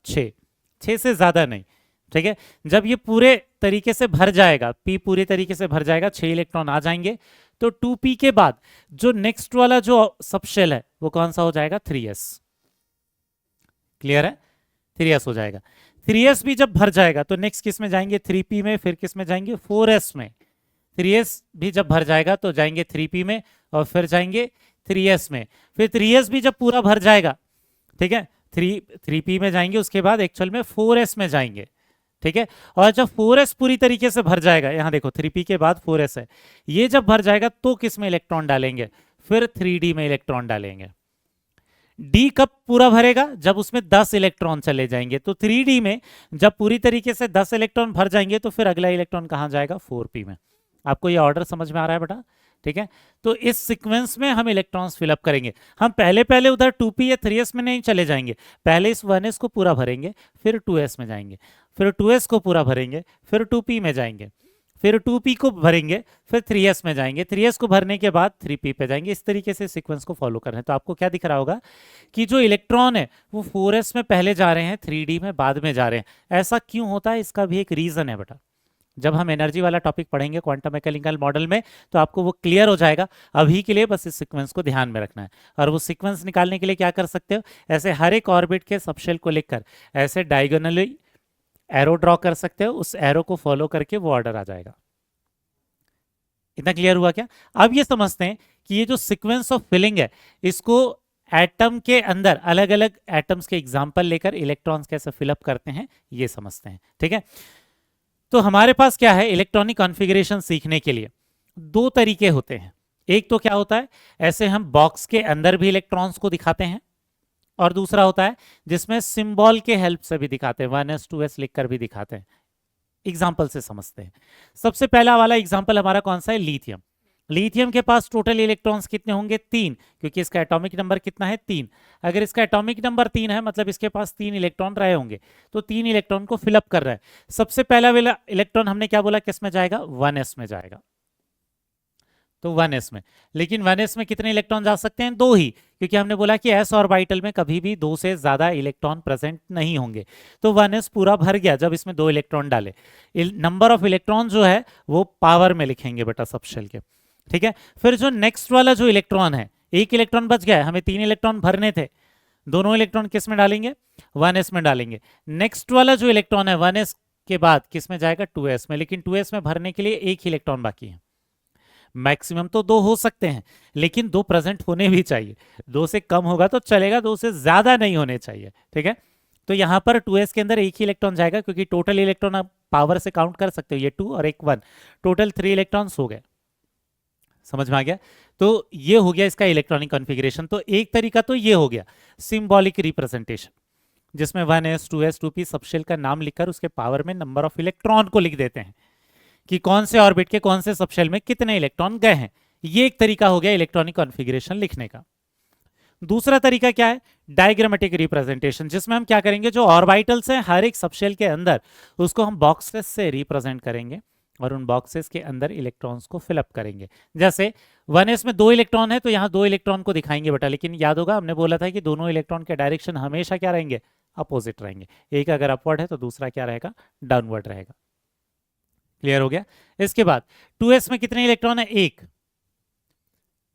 6 से ज्यादा नहीं। ठीक है, जब ये पूरे तरीके से भर जाएगा, p पूरे तरीके से भर जाएगा, 6 इलेक्ट्रॉन आ जाएंगे। तो 2p के बाद जो नेक्स्ट वाला जो सबशेल है वो कौन सा हो जाएगा, 3s। क्लियर है, 3s हो जाएगा। 3s भी जब भर जाएगा तो नेक्स्ट किस में जाएंगे, 3p में, फिर किस में जाएंगे, 4s में। 3s भी जब भर जाएगा तो जाएंगे 3p में और फिर जाएंगे 3s में। फिर 3s भी जब पूरा भर जाएगा, ठीक है, 3p में जाएंगे, उसके बाद एक्चुअल में 4s में जाएंगे। ठीक है, और जब 4s पूरी तरीके से भर जाएगा, यहां देखो 3p के बाद 4s है, ये जब भर जाएगा तो किस में इलेक्ट्रॉन डालेंगे, फिर 3d में इलेक्ट्रॉन डालेंगे। d कब पूरा भरेगा, जब उसमें 10 इलेक्ट्रॉन चले जाएंगे। तो 3d में जब पूरी तरीके से 10 इलेक्ट्रॉन भर जाएंगे तो फिर अगला इलेक्ट्रॉन कहां जाएगा, 4p में। आपको ये ऑर्डर समझ में आ रहा है बेटा, ठीक है। तो इस सीक्वेंस में हम इलेक्ट्रॉन्स फिलअप करेंगे। हम पहले पहले उधर 2p या 3s में नहीं चले जाएंगे, पहले इस 1s को पूरा भरेंगे, फिर 2s में जाएंगे, फिर 2s को पूरा भरेंगे, फिर 2p में जाएंगे, फिर 2p को भरेंगे, फिर 3s में जाएंगे, 3s को भरने के बाद 3p पे जाएंगे। इस तरीके से सीक्वेंस को फॉलो कर रहे हैं। तो आपको क्या दिख रहा होगा कि जो इलेक्ट्रॉन है वो 4s में पहले जा रहे हैं, 3d में बाद में जा रहे हैं। ऐसा क्यों होता है, इसका भी एक रीजन है बेटा। जब हम एनर्जी वाला टॉपिक पढ़ेंगे क्वांटम मैकेनिकल मॉडल में तो आपको वो क्लियर हो जाएगा। अभी के लिए बस इस सीक्वेंस को ध्यान में रखना है। और वो सीक्वेंस निकालने के लिए क्या कर सकते हो, ऐसे हर एक ऑर्बिट के सबशेल को लिखकर ऐसे डायगोनली एरो ड्रॉ कर सकते हो, उस एरो को फॉलो करके वो ऑर्डर आ जाएगा। इतना क्लियर हुआ क्या। अब ये समझते हैं कि ये जो सीक्वेंस ऑफ फिलिंग है इसको एटम के अंदर अलग अलग एटम्स के एग्जाम्पल लेकर इलेक्ट्रॉन्स कैसे फिलअप करते हैं ये समझते हैं। ठीक है, तो हमारे पास क्या है, इलेक्ट्रॉनिक कॉन्फ़िगरेशन सीखने के लिए 2 तरीके होते हैं। एक तो क्या होता है, ऐसे हम बॉक्स के अंदर भी इलेक्ट्रॉन्स को दिखाते हैं, और दूसरा होता है जिसमें सिंबल के हेल्प से भी दिखाते हैं, 1s 2s लिखकर भी दिखाते हैं। एग्जाम्पल से समझते हैं। सबसे पहला वाला एग्जाम्पल हमारा कौन सा है, लिथियम। लिथियम के पास टोटल इलेक्ट्रॉन्स कितने होंगे, 3, क्योंकि इसका एटॉमिक नंबर कितना है, 3। अगर इसका एटॉमिक नंबर 3 है मतलब इसके पास 3 इलेक्ट्रॉन रहे होंगे, तो 3 इलेक्ट्रॉन को फिलअप कर रहा है। सबसे पहला वाला इलेक्ट्रॉन हमने क्या बोला, किस में जाएगा, 1s में जाएगा। तो 1s में, लेकिन 1s में कितने इलेक्ट्रॉन जा सकते हैं, 2 ही, क्योंकि हमने बोला कि s ऑर्बिटल में कभी भी 2 से ज्यादा इलेक्ट्रॉन प्रेजेंट नहीं होंगे। तो 1s पूरा भर गया जब इसमें 2 इलेक्ट्रॉन डाले। नंबर ऑफ इलेक्ट्रॉन जो है वो पावर में लिखेंगे बेटा सबशेल के। ठीक है, फिर जो नेक्स्ट वाला जो इलेक्ट्रॉन है, 1 इलेक्ट्रॉन बच गया है, हमें 3 इलेक्ट्रॉन भरने थे, दोनों इलेक्ट्रॉन किस में डालेंगे, 1s में डालेंगे। नेक्स्ट वाला जो इलेक्ट्रॉन है 1s के बाद किस में जाएगा 2s में, लेकिन 2s में भरने के लिए एक ही इलेक्ट्रॉन बाकी है। मैक्सिमम तो दो हो सकते हैं, लेकिन दो प्रेजेंट होने भी चाहिए। दो से कम होगा तो चलेगा, दो से ज्यादा नहीं होने चाहिए, ठीक है। तो यहां पर 2s के अंदर एक ही इलेक्ट्रॉन जाएगा, क्योंकि टोटल इलेक्ट्रॉन आप पावर से काउंट कर सकते हो, ये 2 और एक 1, टोटल 3 इलेक्ट्रॉन्स हो गए। समझ में आ गया। तो ये हो गया इसका इलेक्ट्रॉनिक कॉन्फ़िगरेशन। तो एक तरीका तो ये हो गया सिंबॉलिक रिप्रेजेंटेशन, जिसमें 1s 2s 2p सबशेल का नाम लिखकर उसके पावर में नंबर ऑफ इलेक्ट्रॉन को लिख देते हैं कि कौन से ऑर्बिट के कौन से सबशेल में कितने इलेक्ट्रॉन गए हैं। ये एक तरीका हो गया इलेक्ट्रॉनिक कॉन्फ़िगरेशन लिखने का। दूसरा तरीका क्या है, डायग्रामेटिक रिप्रेजेंटेशन, जिसमें हम क्या करेंगे, जो ऑर्बिटल्स हैं हर एक सबशेल के अंदर, उसको हम बॉक्सेस से रिप्रेजेंट करेंगे और उन बॉक्सेस के अंदर इलेक्ट्रॉन्स को फिलअप करेंगे। जैसे 1s में 2 इलेक्ट्रॉन है तो यहाँ 2 इलेक्ट्रॉन को दिखाएंगे बेटा, लेकिन याद होगा हमने बोला था कि दोनों इलेक्ट्रॉन के डायरेक्शन हमेशा क्या रहेंगे, अपोजिट रहेंगे। एक अगर अपवर्ड है तो दूसरा क्या रहेगा, डाउनवर्ड रहेगा। क्लियर हो गया। इसके बाद 2s में कितने इलेक्ट्रॉन है, एक,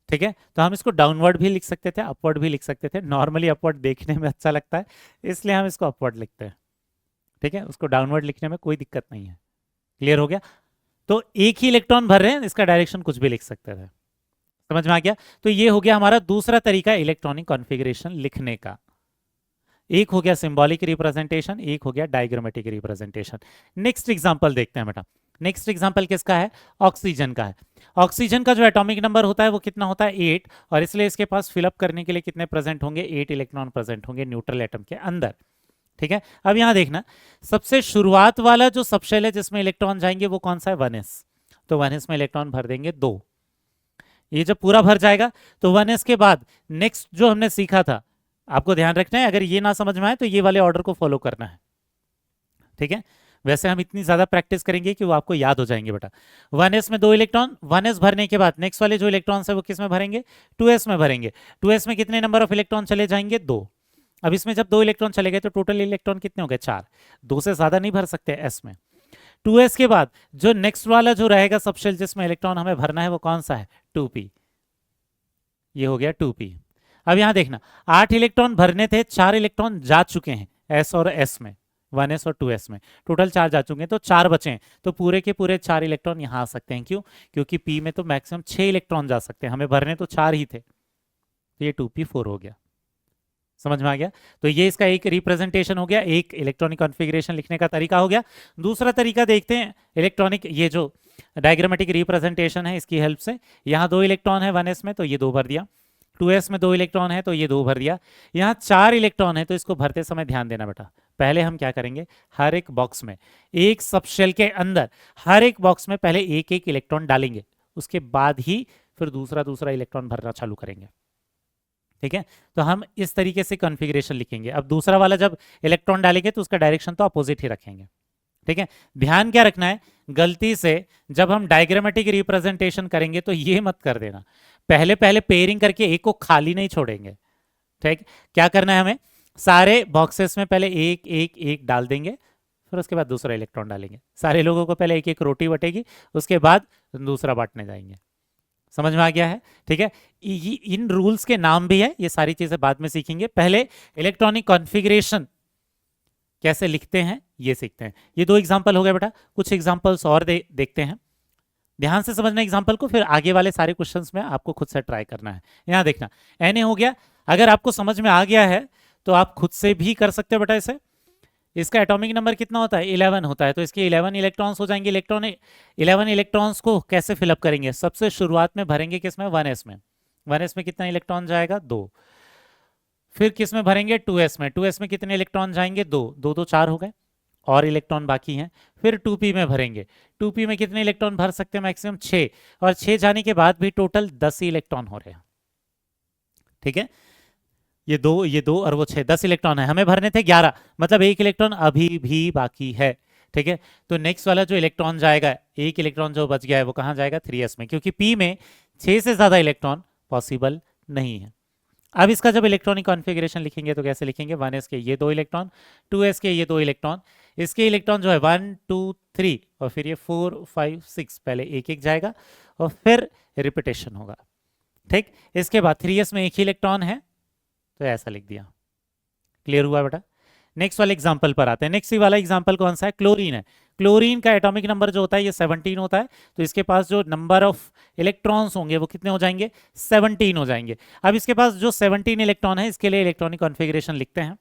ठीक है। तो हम इसको डाउनवर्ड भी लिख सकते थे, अपवर्ड भी लिख सकते थे। नॉर्मली अपवर्ड देखने में अच्छा लगता है, इसलिए हम इसको अपवर्ड लिखते हैं, ठीक है। उसको डाउनवर्ड लिखने में कोई दिक्कत नहीं है। क्लियर हो गया। तो एक ही इलेक्ट्रॉन भर रहे हैं, इसका डायरेक्शन कुछ भी लिख सकते थे। समझ में आ गया। तो ये हो गया हमारा दूसरा तरीका इलेक्ट्रॉनिक कॉन्फ़िगरेशन लिखने का। एक हो गया सिंबॉलिक रिप्रेजेंटेशन, एक हो गया डायग्रामेटिक रिप्रेजेंटेशन। नेक्स्ट एग्जांपल देखते हैं बेटा। नेक्स्ट एग्जांपल किसका है, ऑक्सीजन का है। ऑक्सीजन का जो एटॉमिक नंबर होता है वो कितना होता है, 8, और इसलिए इसके पास फिलअप करने के लिए कितने प्रेजेंट होंगे, 8 इलेक्ट्रॉन प्रेजेंट होंगे न्यूट्रल एटम के अंदर, ठीक है। अब यहां देखना, सबसे शुरुआत वाला जो सबशेल है जिसमें इलेक्ट्रॉन जाएंगे वो कौन सा है, 1s। तो 1s में इलेक्ट्रॉन भर देंगे 2। ये जब पूरा भर जाएगा तो 1s के बाद नेक्स्ट जो हमने सीखा था, आपको ध्यान रखना है, अगर ये ना समझ में आए तो ये वाले ऑर्डर को फॉलो करना है, ठीक है। वैसे हम इतनी ज्यादा प्रैक्टिस करेंगे कि वो आपको याद हो जाएंगे बेटा। 1s में 2 इलेक्ट्रॉन, 1s भरने के बाद नेक्स्ट वाले जो इलेक्ट्रॉन्स है वो किस में भरेंगे, 2s में भरेंगे। 2s में कितने नंबर ऑफ इलेक्ट्रॉन चले जाएंगे, 2। अब इसमें जब 2 इलेक्ट्रॉन चले गए तो टोटल इलेक्ट्रॉन कितने हो गए, 4। 2 से ज्यादा नहीं भर सकते s में। 2s के बाद जो नेक्स्ट वाला जो रहेगा सबशेल जिसमें इलेक्ट्रॉन हमें भरना है वो कौन सा है, 2p। ये हो गया 2p। अब यहां देखना, 8 इलेक्ट्रॉन भरने थे, 4 इलेक्ट्रॉन जा चुके हैं s और s में, 1s और 2s में, टोटल 4 जा चुके हैं, तो 4 बचे हैं। तो पूरे के पूरे 4 इलेक्ट्रॉन यहां आ सकते हैं। क्यों, क्योंकि p में तो मैक्सिमम 6 इलेक्ट्रॉन जा सकते हैं, हमें भरने तो 4 ही थे, तो ये 2p4 हो गया। समझ में आ गया। तो ये इसका एक रिप्रेजेंटेशन हो गया, एक इलेक्ट्रॉनिक कॉन्फ़िगरेशन लिखने का तरीका हो गया। दूसरा तरीका देखते हैं इलेक्ट्रॉनिक, ये जो डायग्रामेटिक रिप्रेजेंटेशन है इसकी हेल्प से। यहाँ 2 इलेक्ट्रॉन है 1s में तो ये 2 भर दिया, 2s में 2 इलेक्ट्रॉन है तो ये 2 भर दिया, यहाँ 4 इलेक्ट्रॉन है तो इसको भरते समय ध्यान देना बेटा। पहले हम क्या करेंगे, हर एक बॉक्स में, एक सबशेल के अंदर हर एक बॉक्स में पहले एक एक इलेक्ट्रॉन डालेंगे, उसके बाद ही फिर दूसरा दूसरा इलेक्ट्रॉन भरना चालू करेंगे, ठीक है। तो हम इस तरीके से कॉन्फ़िगरेशन लिखेंगे। अब दूसरा वाला जब इलेक्ट्रॉन डालेंगे तो उसका डायरेक्शन तो अपोजिट ही रखेंगे, ठीक है। ध्यान क्या रखना है, गलती से जब हम डायग्रामेटिक रिप्रेजेंटेशन करेंगे तो ये मत कर देना, पहले पहले पेयरिंग करके एक को खाली नहीं छोड़ेंगे, ठीक। क्या करना है हमें, सारे बॉक्सेस में पहले एक एक एक डाल देंगे, फिर उसके बाद दूसरा इलेक्ट्रॉन डालेंगे। सारे लोगों को पहले एक एक रोटी बटेगी, उसके बाद दूसरा बांटने जाएंगे। समझ में आ गया है, ठीक है। इन रूल्स के नाम भी है, ये सारी चीजें बाद में सीखेंगे। पहले इलेक्ट्रॉनिक कॉन्फ़िगरेशन कैसे लिखते हैं ये सीखते हैं। ये 2 एग्जांपल हो गए बेटा, कुछ एग्जांपल्स और देखते हैं। ध्यान से समझना एग्जांपल को, फिर आगे वाले सारे क्वेश्चंस में आपको खुद से ट्राई करना है। यहां देखना Na हो गया, अगर आपको समझ में आ गया है तो आप खुद से भी कर सकते हो बेटा इसे। इसका एटॉमिक नंबर कितना होता है, 11 होता है, तो इसके 11 इलेक्ट्रॉन्स हो जाएंगे। 11 इलेक्ट्रॉन्स को कैसे फिलअप करेंगे, सबसे शुरुआत में भरेंगे किसमें, 1s में। 1s में कितना इलेक्ट्रॉन जाएगा, 2। फिर किस में भरेंगे, 2s में। 2s में कितने इलेक्ट्रॉन जाएंगे, 2। 2 तो 4 हो गए, और इलेक्ट्रॉन बाकी हैं। फिर 2p में भरेंगे, 2p में कितने इलेक्ट्रॉन भर सकते हैं, मैक्सिमम 6, और 6 जाने के बाद भी टोटल 10 ही इलेक्ट्रॉन हो रहे हैं, ठीक है। ये दो और वो 6, 10 इलेक्ट्रॉन है, हमें भरने थे 11, मतलब एक इलेक्ट्रॉन अभी भी बाकी है, ठीक है। तो नेक्स्ट वाला जो इलेक्ट्रॉन जाएगा, एक इलेक्ट्रॉन जो बच गया है वो कहाँ जाएगा, 3s में, क्योंकि p में 6 से ज्यादा इलेक्ट्रॉन पॉसिबल नहीं है। अब इसका जब इलेक्ट्रॉनिक कॉन्फ़िगरेशन लिखेंगे तो कैसे लिखेंगे, 1s के ये 2 इलेक्ट्रॉन, 2s के ये 2 इलेक्ट्रॉन, इसके इलेक्ट्रॉन जो है 1 2 3 और फिर ये 4 5 6, पहले एक एक जाएगा और फिर रिपीटेशन होगा, ठीक। इसके बाद 3s में एक ही इलेक्ट्रॉन है तो ऐसा लिख दिया। क्लियर हुआ बेटा। नेक्स्ट वाले एग्जांपल पर आते हैं। नेक्स्ट वाला एग्जांपल कौन सा है, क्लोरीन है। क्लोरीन का एटॉमिक नंबर जो होता है ये 17 होता है, तो इसके पास जो नंबर ऑफ इलेक्ट्रॉन्स होंगे वो कितने हो जाएंगे, 17 हो जाएंगे। अब इसके पास जो 17 इलेक्ट्रॉन है, इसके लिए इलेक्ट्रॉनिक कॉन्फ़िगरेशन लिखते हैं।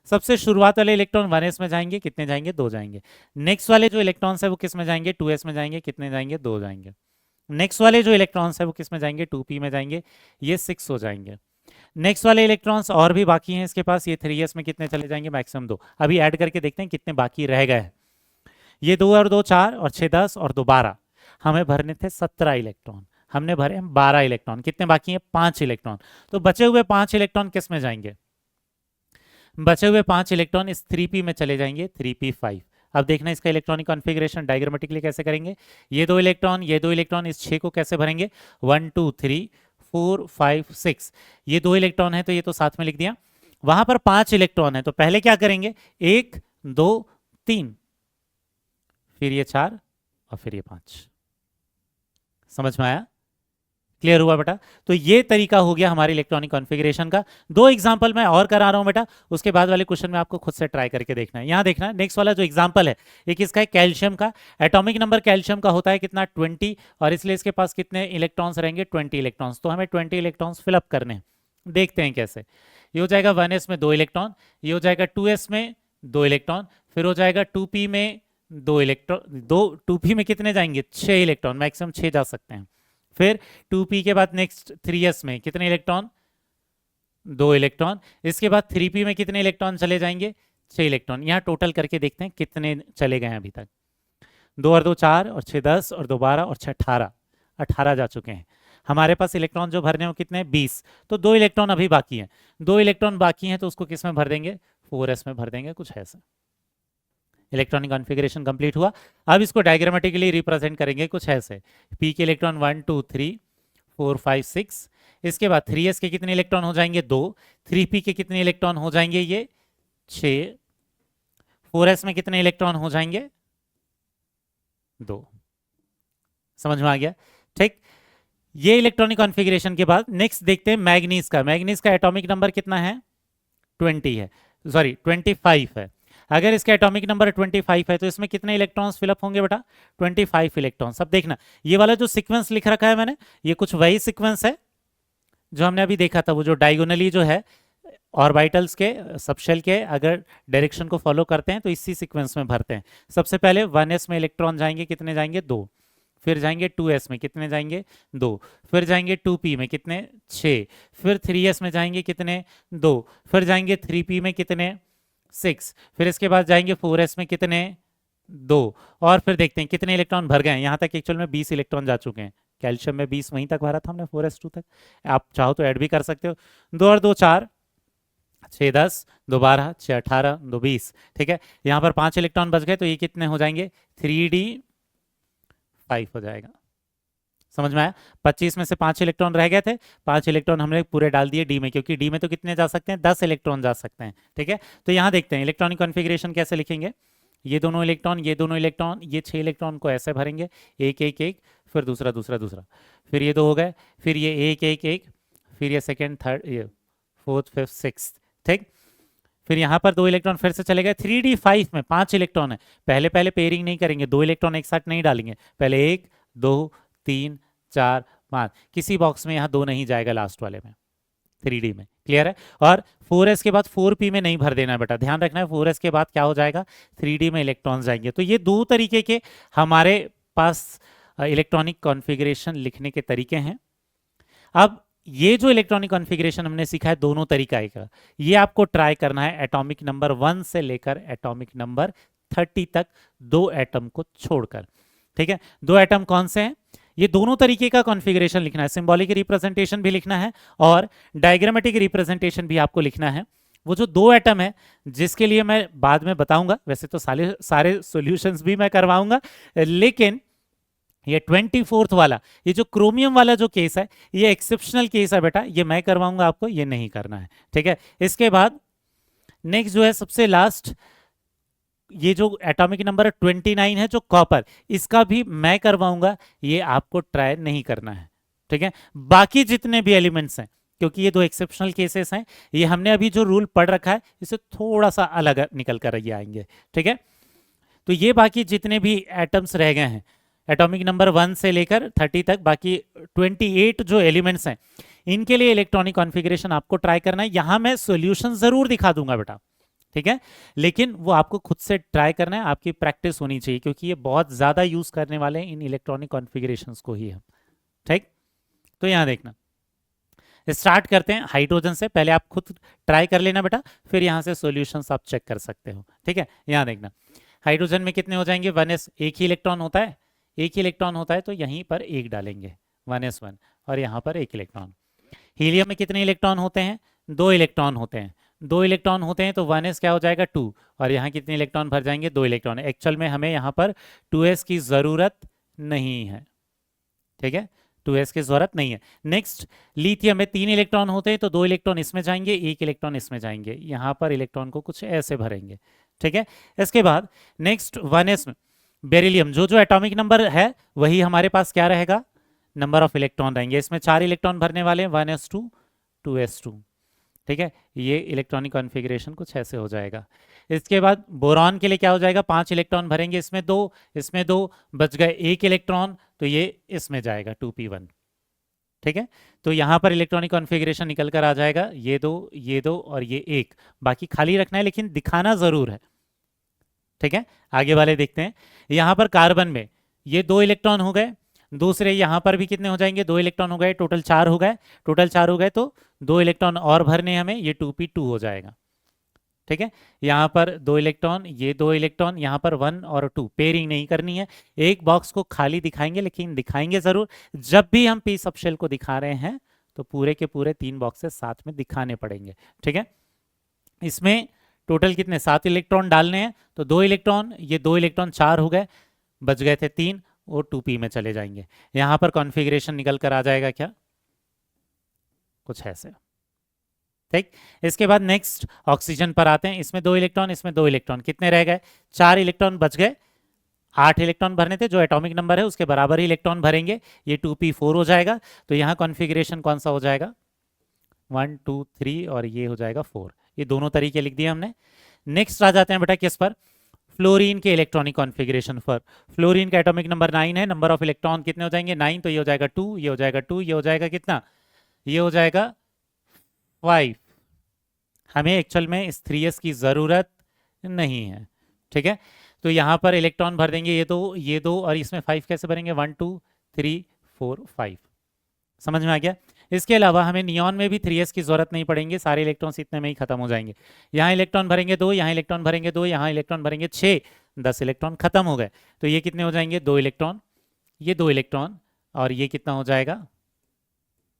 सबसे शुरुआत वाले इलेक्ट्रॉन 1s में जाएंगे, कितने जाएंगे, 2 जाएंगे। नेक्स्ट वाले जो इलेक्ट्रॉन्स है वो किस में जाएंगे, 2s में जाएंगे, कितने जाएंगे, 2 जाएंगे। नेक्स्ट वाले जो इलेक्ट्रॉन्स है वो किस में जाएंगे, 2p में जाएंगे, ये 6 हो जाएंगे। नेक्स्ट वाले इलेक्ट्रॉन्स और भी बाकी हैं इसके पास, ये 3s में कितने चले जाएंगे, मैक्सिमम 2। अभी ऐड करके देखते हैं कितने बाकी रह गए हैं। ये 2 और 2 4 और 6 10 और 2 12, हमें भरने थे 17 इलेक्ट्रॉन, हमने भरे हैं 12 इलेक्ट्रॉन। कितने बाकी हैं, 5 इलेक्ट्रॉन। तो बचे हुए 5 इलेक्ट्रॉन किस में जाएंगे, बचे हुए 5 इलेक्ट्रॉन इस 3p में चले जाएंगे, 3p5। अब देखना इसका इलेक्ट्रॉनिक कॉन्फ़िगरेशन डायग्रामेटिकली कैसे करेंगे। ये 2 इलेक्ट्रॉन, ये 2 इलेक्ट्रॉन, इस 6 को कैसे भरेंगे, 1 2 3 4 5 6। ये 2 इलेक्ट्रॉन है तो ये तो साथ में लिख दिया। वहां पर 5 इलेक्ट्रॉन है तो पहले क्या करेंगे, 1 2 3, फिर ये 4 और फिर ये 5। समझ में आया, क्लियर हुआ बेटा। तो ये तरीका हो गया हमारे इलेक्ट्रॉनिक कॉन्फ़िगरेशन का। 2 एग्जांपल मैं और करा रहा हूं बेटा, उसके बाद वाले क्वेश्चन में आपको खुद से ट्राई करके देखना है। यहां देखना नेक्स्ट वाला जो एग्जांपल है, एक इसका है कैल्शियम का। एटॉमिक नंबर कैल्शियम का होता है कितना, 20, और इसलिए इसके पास कितने इलेक्ट्रॉन्स रहेंगे, 20 इलेक्ट्रॉन्स। तो हमें 20 इलेक्ट्रॉन्स फिलअप करने हैं, देखते हैं कैसे। ये हो जाएगा 1s में 2 इलेक्ट्रॉन, ये हो जाएगा 2s में 2 इलेक्ट्रॉन, फिर हो जाएगा 2p में 2 इलेक्ट्रॉन, 2p में कितने जाएंगे, 6 इलेक्ट्रॉन, मैक्सिमम 6 जा सकते हैं। फिर 2p के बाद नेक्स्ट 3s में कितने इलेक्ट्रॉन, 2 इलेक्ट्रॉन। इसके बाद 3p में कितने इलेक्ट्रॉन चले जाएंगे, 6 इलेक्ट्रॉन। यहाँ टोटल करके देखते हैं कितने चले गए हैं अभी तक। 2 और 2 4 और 6 10 और 2 12 और 6 18, 18 जा चुके हैं। हमारे पास इलेक्ट्रॉन जो भरने हैं वो कितने हैं, 20। तो 2 इलेक्ट्रॉन अभी बाकी हैं, 2 इलेक्ट्रॉन बाकी हैं तो उसको किस में भर देंगे, 4s में भर देंगे, कुछ ऐसा। इलेक्ट्रॉनिक कॉन्फ़िगरेशन कंप्लीट हुआ। अब इसको डायग्रामेटिकली रिप्रेजेंट करेंगे कुछ ऐसे, p के इलेक्ट्रॉन 1 2 3 4 5 6। इसके बाद 3s के कितने इलेक्ट्रॉन हो जाएंगे, 2। 3p के कितने इलेक्ट्रॉन हो जाएंगे, ये 6। 4s में कितने इलेक्ट्रॉन हो जाएंगे, 2। समझ में आ गया, ठीक। ये इलेक्ट्रॉनिक कॉन्फ़िगरेशन के बाद नेक्स्ट देखते हैं मैग्नीज का। मैग्नीज का एटॉमिक नंबर कितना है, 20 है, सॉरी 25 है। अगर इसका एटॉमिक नंबर 25 है तो इसमें कितने इलेक्ट्रॉन्स फिलअप होंगे बेटा, 25 इलेक्ट्रॉन्स। अब देखना ये वाला जो सीक्वेंस लिख रखा है मैंने, ये कुछ वही सीक्वेंस है जो हमने अभी देखा था, वो जो डायगोनली जो है ऑर्बिटल्स के सबशेल के अगर डायरेक्शन को फॉलो करते हैं तो इसी सीक्वेंस में भरते हैं। सबसे पहले 1s में इलेक्ट्रॉन जाएंगे, कितने जाएंगे, 2। फिर जाएंगे 2s में, कितने जाएंगे, 2। फिर जाएंगे 2p में, कितने, 6। फिर 3s में जाएंगे, कितने, 2। फिर जाएंगे 3p में, कितने, 6। फिर इसके बाद जाएंगे 4s में, कितने, 2। और फिर देखते हैं कितने इलेक्ट्रॉन भर गए हैं। यहाँ तक एक्चुअल में 20 इलेक्ट्रॉन जा चुके हैं, कैल्शियम में 20 वहीं तक भरा था हमने 4s2 तक। आप चाहो तो ऐड भी कर सकते हो। 2 और 2 4, 6 10, 2 12, 6 18, 2 20, ठीक है। यहाँ पर 5 इलेक्ट्रॉन बच गए तो ये कितने हो जाएंगे, 3d5 हो जाएगा। समझ में आया, 25 में से 5 इलेक्ट्रॉन रह गए थे, 5 इलेक्ट्रॉन हमने पूरे डाल दिए डी में, क्योंकि डी में तो कितने जा सकते हैं, 10 इलेक्ट्रॉन जा सकते हैं, ठीक है। तो यहाँ देखते हैं इलेक्ट्रॉनिक कॉन्फ़िगरेशन कैसे लिखेंगे। ये दोनों इलेक्ट्रॉन, ये दोनों इलेक्ट्रॉन, ये 6 इलेक्ट्रॉन को ऐसे भरेंगे, एक एक एक, फिर दूसरा दूसरा दूसरा, फिर ये 2 हो गए, फिर ये एक एक एक, फिर ये सेकेंड थर्ड, ये फोर्थ फिफ्थ सिक्स, ठीक। फिर यहाँ पर 2 इलेक्ट्रॉन फिर से चले गए। 3d5 में 5 इलेक्ट्रॉन है, पहले पहले पेयरिंग नहीं करेंगे, 2 इलेक्ट्रॉन एक साथ नहीं डालेंगे, पहले 1 2 3 4 5, किसी बॉक्स में यहाँ 2 नहीं जाएगा लास्ट वाले में, 3d में, क्लियर है। और 4s के बाद 4p में नहीं भर देना बेटा, ध्यान रखना है 4s के बाद क्या हो जाएगा, 3d में इलेक्ट्रॉन जाएंगे। तो ये 2 तरीके के हमारे पास इलेक्ट्रॉनिक कॉन्फ़िगरेशन लिखने के तरीके हैं। अब ये जो इलेक्ट्रॉनिक कॉन्फ़िगरेशन हमने सीखा है दोनों तरीका का, ये आपको ट्राई करना है एटॉमिक नंबर 1 से लेकर एटॉमिक नंबर 30 तक, 2 एटम को छोड़कर, ठीक है। 2 एटम कौन से हैं, ये दोनों तरीके का कॉन्फ़िगरेशन लिखना है, सिंबॉलिक रिप्रेजेंटेशन भी लिखना है और डायग्रामेटिक रिप्रेजेंटेशन भी आपको लिखना है। वो जो 2 एटम है जिसके लिए मैं बाद में बताऊंगा, वैसे तो सारे सॉल्यूशंस भी मैं करवाऊंगा, लेकिन ये 24th वाला, ये जो क्रोमियम वाला जो केस है, ये एक्सेप्शनल केस है बेटा, ये मैं करवाऊंगा, आपको ये नहीं करना है, ठीक है। इसके बाद नेक्स्ट जो है सबसे लास्ट, ये जो एटॉमिक नंबर 29 है जो कॉपर, इसका भी मैं करवाऊंगा, ये आपको ट्राई नहीं करना है, ठीक है। बाकी जितने भी एलिमेंट्स हैं, क्योंकि ये 2 एक्सेप्शनल केसेस हैं, ये हमने अभी जो रूल पढ़ रखा है इससे थोड़ा सा अलग निकल कर ये आएंगे, ठीक है। तो ये बाकी जितने भी एटम्स रह गए हैं एटॉमिक नंबर 1 से लेकर 30 तक, बाकी 28 जो एलिमेंट्स हैं, इनके लिए इलेक्ट्रॉनिक कॉन्फ़िगरेशन आपको ट्राई करना है। यहां मैं सॉल्यूशन जरूर दिखा दूंगा बेटा, ठीक है, लेकिन वो आपको खुद से ट्राई करना है, आपकी प्रैक्टिस होनी चाहिए, क्योंकि ये बहुत ज्यादा यूज करने वाले हैं इन इलेक्ट्रॉनिक कॉन्फ़िगरेशंस को ही हम, ठीक। तो यहां देखना, स्टार्ट करते हैं हाइड्रोजन से। पहले आप खुद ट्राई कर लेना बेटा, फिर यहां से सॉल्यूशंस आप चेक कर सकते हो, ठीक है। यहां देखना, हाइड्रोजन में कितने हो जाएंगे, 1s, एक ही इलेक्ट्रॉन होता है, एक ही इलेक्ट्रॉन होता है, तो यहीं पर एक डालेंगे 1s1, और यहाँ पर एक इलेक्ट्रॉन। हीलियम में कितने इलेक्ट्रॉन होते हैं, 2 इलेक्ट्रॉन होते हैं, 2 इलेक्ट्रॉन होते हैं, तो 1s क्या हो जाएगा 2, और यहाँ कितने इलेक्ट्रॉन भर जाएंगे, 2 इलेक्ट्रॉन। एक्चुअल में हमें यहाँ पर 2s की जरूरत नहीं है, ठीक है, 2s की जरूरत नहीं है। नेक्स्ट, लिथियम में 3 इलेक्ट्रॉन होते हैं, तो 2 इलेक्ट्रॉन इसमें जाएंगे, 1 इलेक्ट्रॉन इसमें जाएंगे, यहाँ पर इलेक्ट्रॉन को कुछ ऐसे भरेंगे, ठीक है। इसके बाद नेक्स्ट 1s में बेरिलियम, जो जो एटॉमिक नंबर है वही हमारे पास क्या रहेगा, नंबर ऑफ इलेक्ट्रॉन रहेंगे। इसमें 4 इलेक्ट्रॉन भरने वाले हैं, 1s2 2s2, ठीक है। ये इलेक्ट्रॉनिक कॉन्फ़िगरेशन कुछ ऐसे हो जाएगा। इसके बाद बोरॉन के लिए क्या हो जाएगा, 5 इलेक्ट्रॉन भरेंगे, इसमें 2, इसमें 2, बच गए 1 इलेक्ट्रॉन, तो ये इसमें जाएगा 2p1, ठीक है। तो यहाँ पर इलेक्ट्रॉनिक कॉन्फ़िगरेशन निकल कर आ जाएगा, ये 2, ये 2 और ये 1, बाकी खाली रखना है लेकिन दिखाना जरूर है, ठीक है। आगे वाले देखते हैं, यहाँ पर कार्बन में ये 2 इलेक्ट्रॉन हो गए, दूसरे यहाँ पर भी कितने हो जाएंगे, 2 इलेक्ट्रॉन हो गए, टोटल 4 हो गए, टोटल 4 हो गए, तो 2 इलेक्ट्रॉन और भरने हमें, ये 2p2 हो जाएगा, ठीक है। यहाँ पर 2 इलेक्ट्रॉन, ये 2 इलेक्ट्रॉन, यहाँ पर 1 और 2, पेयरिंग नहीं करनी है, एक बॉक्स को खाली दिखाएंगे, लेकिन दिखाएंगे जरूर। जब भी हम पी सब शेल को दिखा रहे हैं तो पूरे के पूरे 3 बॉक्सेस साथ में दिखाने पड़ेंगे, ठीक है। इसमें टोटल कितने 7 इलेक्ट्रॉन डालने हैं, तो 2 इलेक्ट्रॉन, ये 2 इलेक्ट्रॉन 4 हो गए, बच गए थे 3, और 2p में चले जाएंगे। यहां पर कॉन्फ़िगरेशन निकल कर आ जाएगा क्या, कुछ ऐसे, ठीक। इसके बाद नेक्स्ट ऑक्सीजन पर आते हैं, इसमें 2 इलेक्ट्रॉन, इसमें 2 इलेक्ट्रॉन, कितने रह गए, 4 इलेक्ट्रॉन बच गए, 8 इलेक्ट्रॉन भरने थे, जो एटॉमिक नंबर है उसके बराबर ही इलेक्ट्रॉन भरेंगे, ये 2p4 हो जाएगा। तो यहाँ कॉन्फ़िगरेशन कौन सा हो जाएगा, 1 2 3, और ये हो जाएगा 4, ये दोनों तरीके लिख दिए हमने। नेक्स्ट आ जाते हैं बेटा किस पर, फ्लोरीन के इलेक्ट्रॉनिक कॉन्फ़िगरेशन पर। फ्लोरीन का एटॉमिक नंबर 9 है, नंबर ऑफ इलेक्ट्रॉन कितने हो जाएंगे 9, तो ये हो जाएगा 2, ये हो जाएगा 2, ये हो जाएगा कितना, ये हो जाएगा 5। हमें एक्चुअल में इस 3s की ज़रूरत नहीं है, ठीक है। तो यहाँ पर इलेक्ट्रॉन भर देंगे, ये दो, और इसमें 5 कैसे भरेंगे, 1 2 3 4 5, समझ में आ गया। इसके अलावा हमें नियॉन में भी 3s की जरूरत नहीं पड़ेंगे, सारे इलेक्ट्रॉन्स इतने में ही खत्म हो जाएंगे। यहाँ इलेक्ट्रॉन भरेंगे 2, यहाँ इलेक्ट्रॉन भरेंगे 2, यहाँ इलेक्ट्रॉन भरेंगे 6, 10 इलेक्ट्रॉन खत्म हो गए। तो ये कितने हो जाएंगे, 2 इलेक्ट्रॉन, ये 2 इलेक्ट्रॉन, और ये कितना हो जाएगा,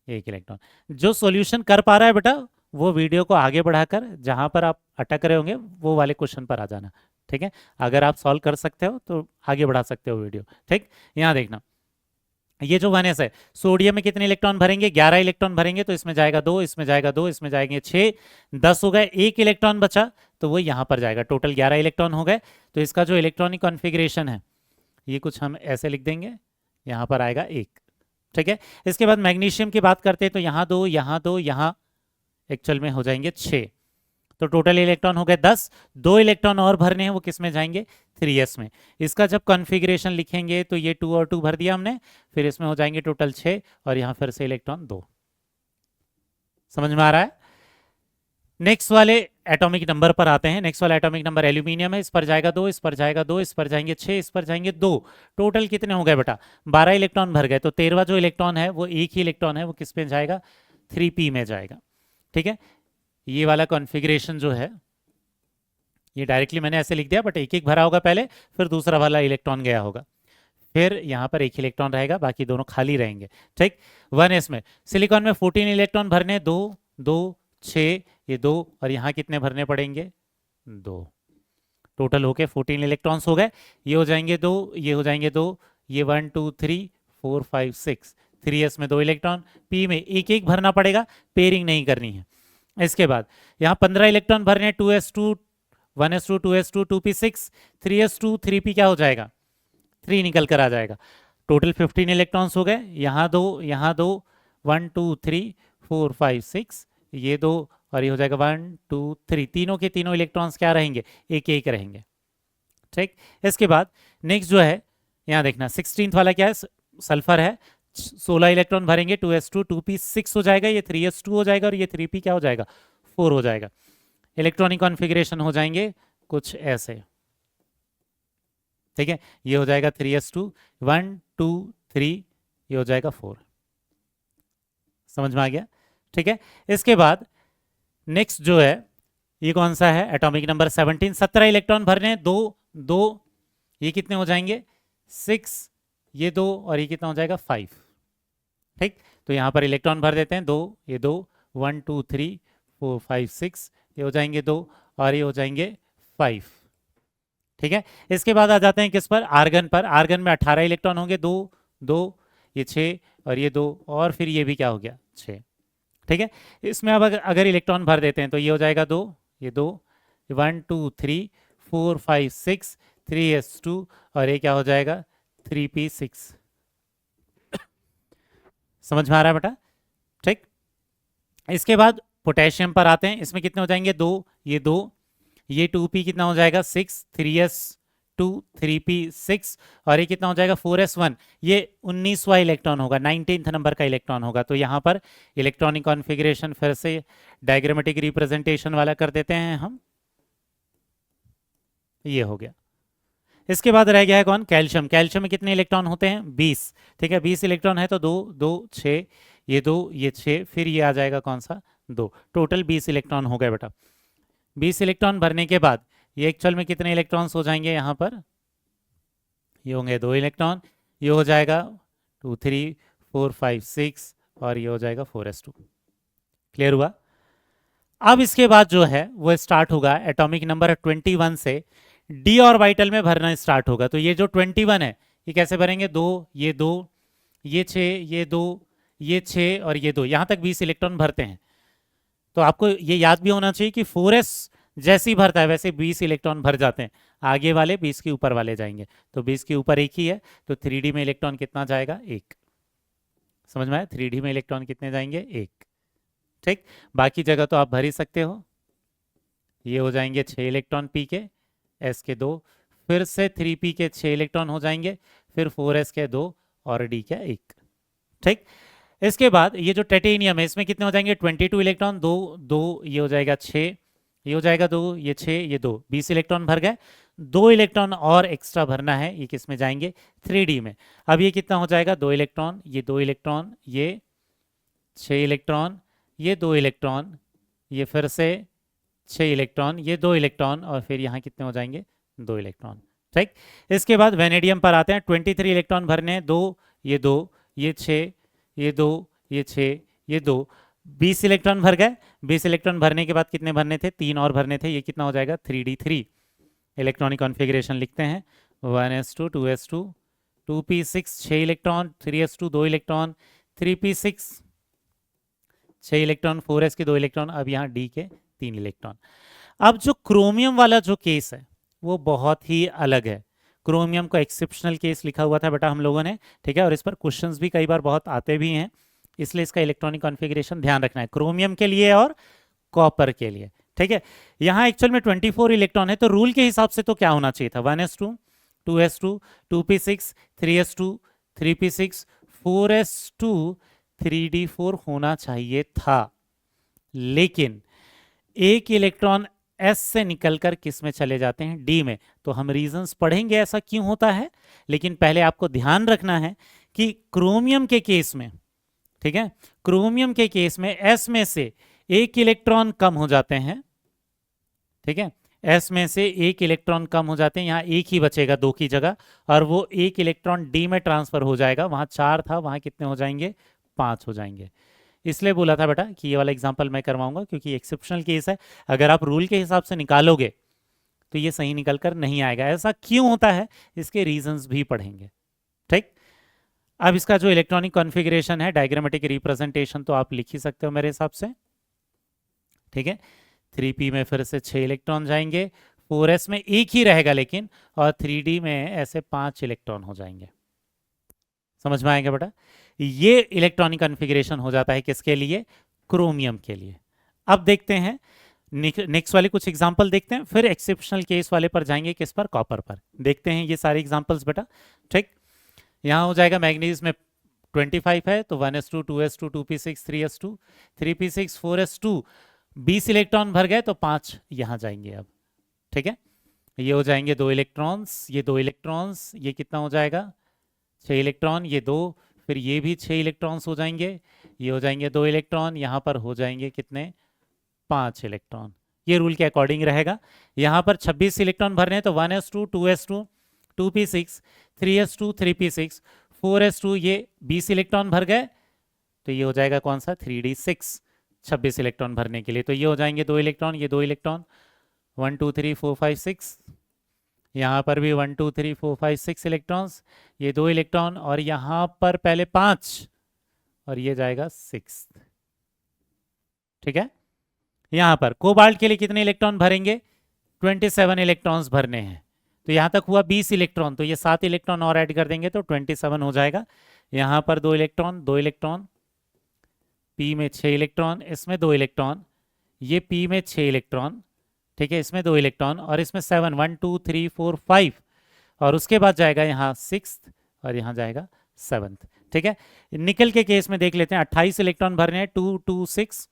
1 इलेक्ट्रॉन। जो सॉल्यूशन कर पा रहा है बेटा, वो वीडियो को आगे बढ़ाकर जहां पर आप अटक रहे होंगे वो वाले क्वेश्चन पर आ जाना, ठीक है। अगर आप सॉल्व कर सकते हो तो आगे बढ़ा सकते हो वीडियो, ठीक। यहाँ देखना, ये जो 1s है, सोडियम में कितने इलेक्ट्रॉन भरेंगे, 11 इलेक्ट्रॉन भरेंगे, तो इसमें जाएगा 2, इसमें जाएगा 2, इसमें जाएंगे 6, 10 हो गए, 1 इलेक्ट्रॉन बचा, तो वो यहाँ पर जाएगा, टोटल 11 इलेक्ट्रॉन हो गए। तो इसका जो इलेक्ट्रॉनिक कॉन्फ़िगरेशन है ये कुछ हम ऐसे लिख देंगे, यहाँ पर आएगा 1, ठीक है। इसके बाद मैग्नीशियम की बात करते हैं, तो यहाँ 2, यहाँ 2, यहाँ एक्चुअल में हो जाएंगे 6, तो टोटल इलेक्ट्रॉन हो गए 10, 2 इलेक्ट्रॉन और भरने हैं, वो किस में जाएंगे, 3s में। इसका जब कॉन्फ़िगरेशन लिखेंगे तो ये 2 और 2 भर दिया हमने, फिर इसमें हो जाएंगे टोटल 6, और यहाँ फिर से इलेक्ट्रॉन 2, समझ में आ रहा है। नेक्स्ट वाले एटॉमिक नंबर पर आते हैं। नेक्स्ट वाला एटॉमिक नंबर एल्यूमिनियम है, इस पर जाएगा 2, इस पर जाएगा 2, इस पर जाएंगे 6, इस पर जाएंगे 2, टोटल कितने हो गए बेटा, 12 इलेक्ट्रॉन भर गए। तो 13वां जो इलेक्ट्रॉन है वो एक ही इलेक्ट्रॉन है, वो किस में जाएगा, 3p में जाएगा, ठीक है। ये वाला कॉन्फ़िगरेशन जो है ये डायरेक्टली मैंने ऐसे लिख दिया, बट एक एक भरा होगा पहले, फिर दूसरा वाला इलेक्ट्रॉन गया होगा, फिर यहाँ पर एक इलेक्ट्रॉन रहेगा, बाकी दोनों खाली रहेंगे, ठीक। 1s में सिलिकॉन में 14 इलेक्ट्रॉन भरने, 2 2 6, ये 2, और यहाँ कितने भरने पड़ेंगे, 2, टोटल होके 14 इलेक्ट्रॉन्स हो गए। ये हो जाएंगे 2, ये हो जाएंगे 2, ये 1 2 3 4 5 6, 3s में 2 इलेक्ट्रॉन, p में एक एक भरना पड़ेगा, पेयरिंग नहीं करनी है। इसके बाद यहाँ 15 इलेक्ट्रॉन भरने, 2s2 1s2 2s2 2p6, 3s2 3p क्या हो जाएगा, 3 निकल कर आ जाएगा, टोटल 15 इलेक्ट्रॉन्स हो गए। यहाँ 2, यहाँ 2, 1 2 3 4 5 6, ये 2, और ये हो जाएगा 1 2 3, तीनों के तीनों इलेक्ट्रॉन्स क्या रहेंगे, एक एक रहेंगे, ठीक। इसके बाद नेक्स्ट जो है, यहाँ देखना 16th वाला क्या है, सल्फर है, 16 इलेक्ट्रॉन भरेंगे, 2s2 2p6 हो जाएगा, ये 3s2 हो जाएगा और ये 3p क्या हो जाएगा, 4 हो जाएगा। इलेक्ट्रॉनिक कॉन्फ़िगरेशन हो जाएंगे कुछ ऐसे, ठीक है। ये हो जाएगा 3s2 1 2 3, ये हो जाएगा 4। समझ में आ गया, ठीक है। इसके बाद नेक्स्ट जो है, ये कौन सा है, एटॉमिक नंबर 17, 17 इलेक्ट्रॉन भरने हैं, दो दो, ये कितने हो जाएंगे 6, ये 2 और ये कितना हो जाएगा 5, ठीक। तो यहां पर इलेक्ट्रॉन भर देते हैं, 2 ये 2 1 2 3 4 5 6, ये हो जाएंगे 2 और ये हो जाएंगे 5, ठीक है। इसके बाद आ जाते हैं किस पर, आर्गन पर। आर्गन में 18 इलेक्ट्रॉन होंगे, 2 2, ये 6 और ये 2 और फिर ये भी क्या हो गया 6, ठीक है। इसमें अब अगर इलेक्ट्रॉन भर देते हैं तो ये हो जाएगा 2 ये 2 1 2 3 4 5 6 3s2 और ये क्या हो जाएगा 3p6। समझ में आ रहा है बेटा, ठीक। इसके बाद पोटेशियम पर आते हैं, इसमें कितने हो जाएंगे 2 ये 2, ये 2p कितना हो जाएगा 6 3s2 3p6 और ये कितना हो जाएगा 4s1, ये 19वां इलेक्ट्रॉन होगा, 19th नंबर का इलेक्ट्रॉन होगा। तो यहाँ पर इलेक्ट्रॉनिक कॉन्फ़िगरेशन फिर से डायग्रामेटिक रिप्रेजेंटेशन वाला कर देते हैं हम, ये हो गया। इसके बाद रह गया है कौन, कैल्शियम। कैल्शियम में कितने इलेक्ट्रॉन होते हैं 20, ठीक है। 20 इलेक्ट्रॉन है तो 2 2 6, ये 2 ये 6, फिर ये आ जाएगा कौन सा 2, टोटल 20 इलेक्ट्रॉन हो गए बेटा। 20 इलेक्ट्रॉन भरने के बाद ये एक्चुअल में कितने इलेक्ट्रॉन्स हो जाएंगे, यहाँ पर ये होंगे 2 इलेक्ट्रॉन, ये हो जाएगा 2 3 4 5 6 और ये हो जाएगा 4s2। क्लियर हुआ। अब इसके बाद जो है वो स्टार्ट होगा एटॉमिक नंबर 21 से डी ऑर्बिटल में भरना स्टार्ट होगा। तो ये जो 21 है ये कैसे भरेंगे, 2 ये 2 ये 6 ये 2 ये 6 और ये 2, यहाँ तक 20 इलेक्ट्रॉन भरते हैं। तो आपको ये याद भी होना चाहिए कि 4s जैसे ही भरता है वैसे 20 इलेक्ट्रॉन भर जाते हैं, आगे वाले 20 के ऊपर वाले जाएंगे। तो 20 के ऊपर एक ही है, तो 3D में इलेक्ट्रॉन कितना जाएगा 1। समझ में आया, 3D में इलेक्ट्रॉन कितने जाएंगे 1, ठीक। बाकी जगह तो आप भर ही सकते हो, ये हो जाएंगे 6 इलेक्ट्रॉन पी के, एस के 2, फिर से 3p के 6 इलेक्ट्रॉन हो जाएंगे, फिर 4s के 2 और डी का 1, ठीक। इसके बाद ये जो टाइटेनियम है इसमें कितने हो जाएंगे 22 इलेक्ट्रॉन, 2 2 ये हो जाएगा 6, ये हो जाएगा 2 ये 6 ये 2, 20 इलेक्ट्रॉन भर गए। 2 इलेक्ट्रॉन और एक्स्ट्रा भरना है, ये किस में जाएंगे 3D में। अब ये कितना हो जाएगा 2 इलेक्ट्रॉन, ये 2 इलेक्ट्रॉन, ये 6 इलेक्ट्रॉन, ये 2 इलेक्ट्रॉन, ये फिर से 6 इलेक्ट्रॉन, ये 2 इलेक्ट्रॉन और फिर यहाँ कितने हो जाएंगे 2 इलेक्ट्रॉन, ठीक। इसके बाद वेनेडियम पर आते हैं, 23 इलेक्ट्रॉन भरने हैं, 2 ये 2 ये 6 ये 2 ये 6 ये 2, 20 इलेक्ट्रॉन भर गए। 20 इलेक्ट्रॉन भरने के बाद कितने भरने थे, 3 और भरने थे, ये कितना हो जाएगा 3d3। इलेक्ट्रॉनिक कॉन्फ़िगरेशन लिखते हैं 1s2 2s2 2p6 6 electron, 3s2 2 electron, 3p6 6 electron, 4s के 2 इलेक्ट्रॉन, अब यहाँ डी के 3 इलेक्ट्रॉन। अब जो क्रोमियम वाला जो केस है वो बहुत ही अलग है। क्रोमियम का एक्सेप्शनल केस लिखा हुआ था बेटा हम लोगों ने, ठीक है, और इस पर क्वेश्चंस भी कई बार बहुत आते भी हैं, इसलिए इसका इलेक्ट्रॉनिक कॉन्फ़िगरेशन ध्यान रखना है क्रोमियम के लिए और कॉपर के लिए, ठीक है। यहाँ एक्चुअल में 24 इलेक्ट्रॉन है, तो रूल के हिसाब से तो क्या होना चाहिए था 1s2 2s2 2p6 3s2 3p6 4s2 3d4 होना चाहिए था, लेकिन एक इलेक्ट्रॉन एस से निकलकर किस में चले जाते हैं डी में। तो हम रीजंस पढ़ेंगे ऐसा क्यों होता है, लेकिन पहले आपको ध्यान रखना है कि क्रोमियम के केस में, ठीक है, क्रोमियम के केस में एस में से एक इलेक्ट्रॉन कम हो जाते हैं, ठीक है, एस में से एक इलेक्ट्रॉन कम हो जाते हैं, यहाँ एक ही बचेगा 2 की जगह और वो एक इलेक्ट्रॉन डी में ट्रांसफर हो जाएगा, वहां 4 था वहां कितने हो जाएंगे 5 हो जाएंगे। इसलिए बोला था बेटा कि ये वाला एग्जांपल मैं करवाऊंगा क्योंकि एक्सेप्शनल केस है, अगर आप रूल के हिसाब से निकालोगे तो ये सही निकल कर नहीं आएगा। ऐसा क्यों होता है इसके रीजंस भी पढ़ेंगे, ठीक। अब इसका जो इलेक्ट्रॉनिक कॉन्फ़िगरेशन है डायग्रामेटिक रिप्रेजेंटेशन तो आप लिख ही सकते हो मेरे हिसाब से, ठीक है। 3p में फिर से 6 इलेक्ट्रॉन जाएंगे, 4s में एक ही रहेगा लेकिन, और 3d में ऐसे 5 इलेक्ट्रॉन हो जाएंगे। समझ में आएगा बेटा, ये इलेक्ट्रॉनिक कॉन्फ़िगरेशन हो जाता है किसके लिए क्रोमियम के लिए। अब देखते हैं नेक्स्ट वाले कुछ एग्जांपल देखते हैं, फिर एक्सेप्शनल केस वाले पर जाएंगे, किस पर, कॉपर पर। देखते हैं ये सारे एग्जांपल्स बेटा। ठीक, यहाँ हो जाएगा मैग्नीज में 25 है तो 1s2 2s2 2p6 3s2 3p6 4s2, 20 electron भर गए तो 5 यहाँ जाएंगे अब। ठीक है, ये हो जाएंगे 2 इलेक्ट्रॉन्स, ये 2 इलेक्ट्रॉन्स, ये कितना हो जाएगा 6 इलेक्ट्रॉन, ये 2, फिर ये भी 6 इलेक्ट्रॉन्स हो जाएंगे, ये हो जाएंगे 2 इलेक्ट्रॉन, यहाँ पर हो जाएंगे कितने 5 इलेक्ट्रॉन। ये रूल के अकॉर्डिंग रहेगा। यहाँ पर 26 इलेक्ट्रॉन भरने हैं तो 1s2 2s2 2p6 3s2 3p6 4s2, ये 20 इलेक्ट्रॉन भर गए तो ये हो जाएगा कौन सा 3d6, 26 इलेक्ट्रॉन भरने के लिए। तो ये हो जाएंगे 2 इलेक्ट्रॉन, ये 2 इलेक्ट्रॉन, 1 2 3 4 5 6, यहाँ पर भी 1 2 3 4 5 6 इलेक्ट्रॉन्स, ये 2 इलेक्ट्रॉन, और यहाँ पर पहले 5 और ये जाएगा 6। ठीक है, यहाँ पर कोबाल्ट के लिए कितने इलेक्ट्रॉन भरेंगे 27 इलेक्ट्रॉन्स भरने हैं। तो यहाँ तक हुआ 20 इलेक्ट्रॉन, तो ये 7 इलेक्ट्रॉन और ऐड कर देंगे तो 27 हो जाएगा। यहाँ पर 2 इलेक्ट्रॉन 2 इलेक्ट्रॉन, पी में 6 इलेक्ट्रॉन, इसमें 2 इलेक्ट्रॉन, ये पी में 6 इलेक्ट्रॉन, ठीक है, इसमें 2 इलेक्ट्रॉन, और इसमें 7 1 2 3 4 5, और उसके बाद जाएगा यहाँ 6 और यहाँ जाएगा 7। ठीक है, निकल के केस में देख लेते हैं, 28 इलेक्ट्रॉन भरने हैं, 2 2 6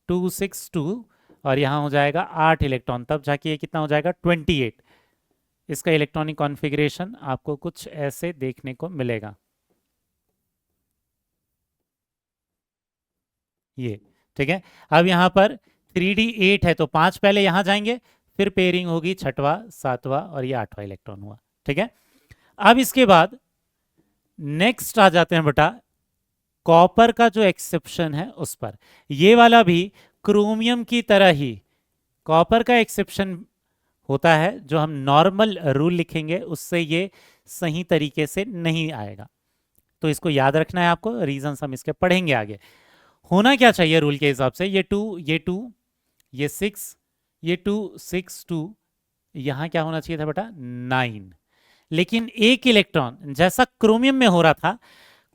2 6 2, और यहाँ हो जाएगा 8 इलेक्ट्रॉन, तब जाके ये कितना हो जाएगा 28। इसका इलेक्ट्रॉनिक कॉन्फ़िगरेशन आपको कुछ ऐसे देखने को मिलेगा, ये। ठीक है, अब यहाँ पर 3d8 है तो 5 पहले यहाँ जाएंगे, फिर पेयरिंग होगी 6वां 7वां और ये 8वां इलेक्ट्रॉन हुआ। ठीक है, अब इसके बाद नेक्स्ट आ जाते हैं बेटा कॉपर का जो एक्सेप्शन है उस पर। ये वाला भी क्रोमियम की तरह ही कॉपर का एक्सेप्शन होता है, जो हम नॉर्मल रूल लिखेंगे उससे ये सही तरीके से नहीं आएगा, तो इसको याद रखना है आपको, रीजंस हम इसके पढ़ेंगे आगे। होना क्या चाहिए रूल के हिसाब से, ये 2 ये 2 ये 6 ये 2 6 2, यहां क्या होना चाहिए था बेटा 9, लेकिन एक इलेक्ट्रॉन जैसा क्रोमियम में हो रहा था,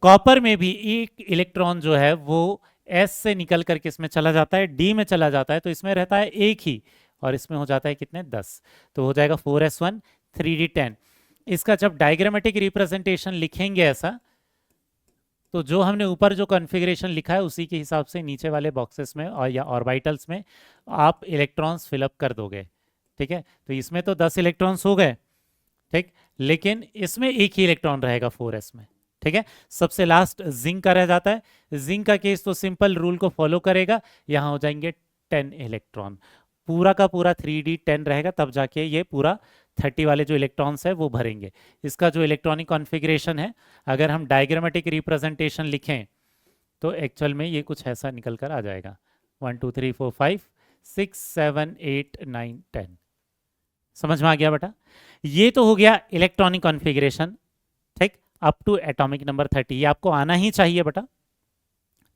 कॉपर में भी एक इलेक्ट्रॉन जो है वो एस से निकल कर किस में चला जाता है, डी में चला जाता है, तो इसमें रहता है एक ही, और इसमें हो जाता है कितने 10, तो हो जाएगा 4s1 3d10। इसका जब डायग्रामेटिक रिप्रेजेंटेशन लिखेंगे ऐसा, तो जो हमने ऊपर जो कॉन्फ़िगरेशन लिखा है उसी के हिसाब से नीचे वाले बॉक्सेस में और या ऑर्बिटल्स में आप इलेक्ट्रॉन्स फिलअप कर दोगे। ठीक है, तो इसमें तो 10 इलेक्ट्रॉन्स हो गए, ठीक, लेकिन इसमें एक ही इलेक्ट्रॉन रहेगा 4s में। ठीक है, सबसे लास्ट जिंक का रह जाता है। जिंक का केस तो सिंपल रूल को फॉलो करेगा, यहाँ हो जाएंगे 10 इलेक्ट्रॉन, पूरा का पूरा 3d10 रहेगा, तब जाके ये पूरा 30 वाले जो इलेक्ट्रॉन्स है वो भरेंगे। इसका जो इलेक्ट्रॉनिक कॉन्फ़िगरेशन है, अगर हम डायग्रामेटिक रिप्रेजेंटेशन लिखें तो एक्चुअल में ये कुछ ऐसा निकल कर आ जाएगा 1 2 3 4 5 6 7 8 9 10। समझ में आ गया बेटा? ये तो हो गया इलेक्ट्रॉनिक कॉन्फ़िगरेशन, ठीक, अप टू एटॉमिक नंबर 30, ये आपको आना ही चाहिए बेटा।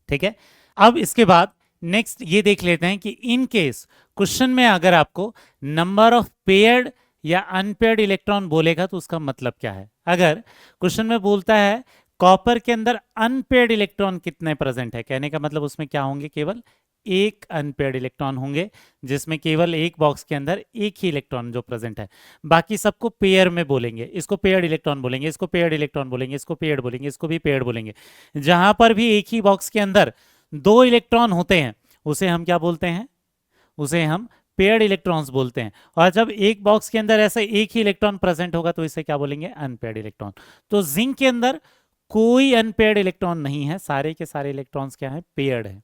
ठीक है, अब इसके बाद नेक्स्ट ये देख लेते हैं कि इन केस क्वेश्चन में अगर आपको नंबर ऑफ पेयर्ड या अनपेयर्ड इलेक्ट्रॉन बोलेगा तो उसका मतलब क्या है। अगर क्वेश्चन में बोलता है कॉपर के अंदर अनपेयर्ड इलेक्ट्रॉन कितने प्रेजेंट है, कहने का मतलब उसमें क्या होंगे, केवल एक अनपेयर्ड इलेक्ट्रॉन होंगे, जिसमें केवल एक बॉक्स के अंदर एक ही इलेक्ट्रॉन जो प्रेजेंट है, बाकी सबको पेयर में बोलेंगे, इसको पेयर्ड इलेक्ट्रॉन बोलेंगे, इसको पेयर्ड इलेक्ट्रॉन बोलेंगे, इसको पेयर्ड बोलेंगे, इसको भी पेयर्ड बोलेंगे। जहां पर भी एक ही बॉक्स के अंदर 2 इलेक्ट्रॉन होते हैं उसे हम क्या बोलते हैं, उसे हम पेयर्ड इलेक्ट्रॉन्स बोलते हैं। और जब एक बॉक्स के अंदर ऐसा एक ही इलेक्ट्रॉन प्रेजेंट होगा तो इसे क्या बोलेंगे, अनपेयर्ड इलेक्ट्रॉन। तो जिंक के अंदर कोई अनपेयर्ड इलेक्ट्रॉन नहीं है, सारे के सारे इलेक्ट्रॉन्स क्या है, पेयर्ड है।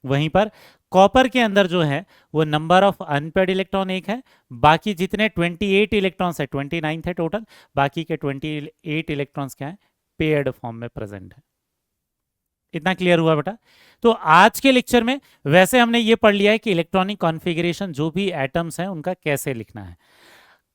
वहीं पर कॉपर के अंदर जो है वो नंबर ऑफ अनपेयर्ड इलेक्ट्रॉन एक है, बाकी जितने 28 इलेक्ट्रॉन्स है, 29 है टोटल, बाकी के 28 इलेक्ट्रॉन्स क्या है, पेयर्ड फॉर्म में प्रेजेंट है। इतना क्लियर हुआ बेटा? तो आज के लेक्चर में वैसे हमने ये पढ़ लिया है कि इलेक्ट्रॉनिक कॉन्फ़िगरेशन जो भी एटम्स हैं उनका कैसे लिखना है।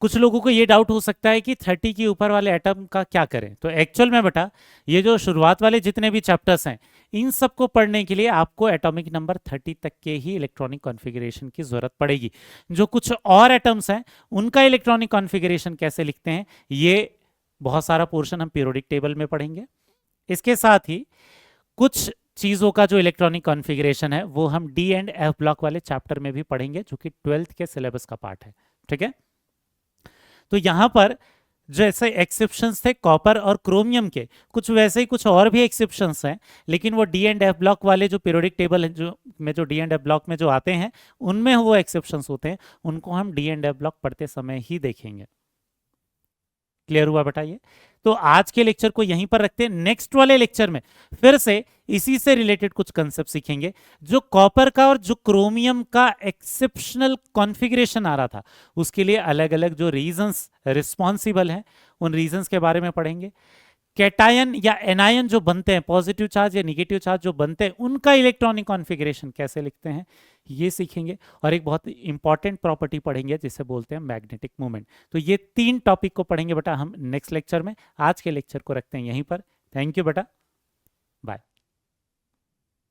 कुछ लोगों को ये डाउट हो सकता है कि 30 के ऊपर वाले एटम का क्या करें, तो एक्चुअल में बेटा ये जो शुरुआत वाले जितने भी चैप्टर्स हैं इन सबको पढ़ने के लिए आपको एटॉमिक नंबर 30 तक के ही इलेक्ट्रॉनिक कॉन्फ़िगरेशन की जरूरत पड़ेगी। जो कुछ और एटम्स हैं उनका इलेक्ट्रॉनिक कॉन्फ़िगरेशन कैसे लिखते हैं, ये बहुत सारा पोर्शन हम पीरियोडिक टेबल में पढ़ेंगे। इसके साथ ही कुछ चीजों का जो इलेक्ट्रॉनिक कॉन्फ़िगरेशन है वो हम डी एंड एफ ब्लॉक वाले चैप्टर में भी पढ़ेंगे, जो कि 12th के सिलेबस का पार्ट है। ठीक है, तो यहां पर जैसे एक्सेप्शंस थे कॉपर और क्रोमियम के, कुछ वैसे ही कुछ और भी एक्सेप्शंस हैं, लेकिन वो डी एंड एफ ब्लॉक वाले जो पीरियोडिक टेबल है जो डी एंड एफ ब्लॉक में जो आते हैं उनमें वो एक्सेप्शंस होते हैं, उनको हम डी एंड एफ ब्लॉक पढ़ते समय ही देखेंगे। क्लियर हुआ बताइए? तो आज के लेक्चर को यहीं पर रखते हैं। नेक्स्ट वाले लेक्चर में फिर से इसी से रिलेटेड कुछ कंसेप्ट सीखेंगे। जो कॉपर का और जो क्रोमियम का एक्सेप्शनल कॉन्फ़िगरेशन आ रहा था, उसके लिए अलग अलग जो रीजंस रिस्पॉन्सिबल हैं, उन रीजंस के बारे में पढ़ेंगे। कैटायन या एनायन जो बनते हैं, पॉजिटिव चार्ज या निगेटिव चार्ज जो बनते हैं, उनका इलेक्ट्रॉनिक कॉन्फ़िगरेशन कैसे लिखते हैं, ये सीखेंगे। और एक बहुत इंपॉर्टेंट प्रॉपर्टी पढ़ेंगे जिसे बोलते हैं मैग्नेटिक मोमेंट। तो ये 3 टॉपिक को पढ़ेंगे बेटा हम नेक्स्ट लेक्चर में। आज के लेक्चर को रखते हैं यहीं पर। थैंक यू बेटा।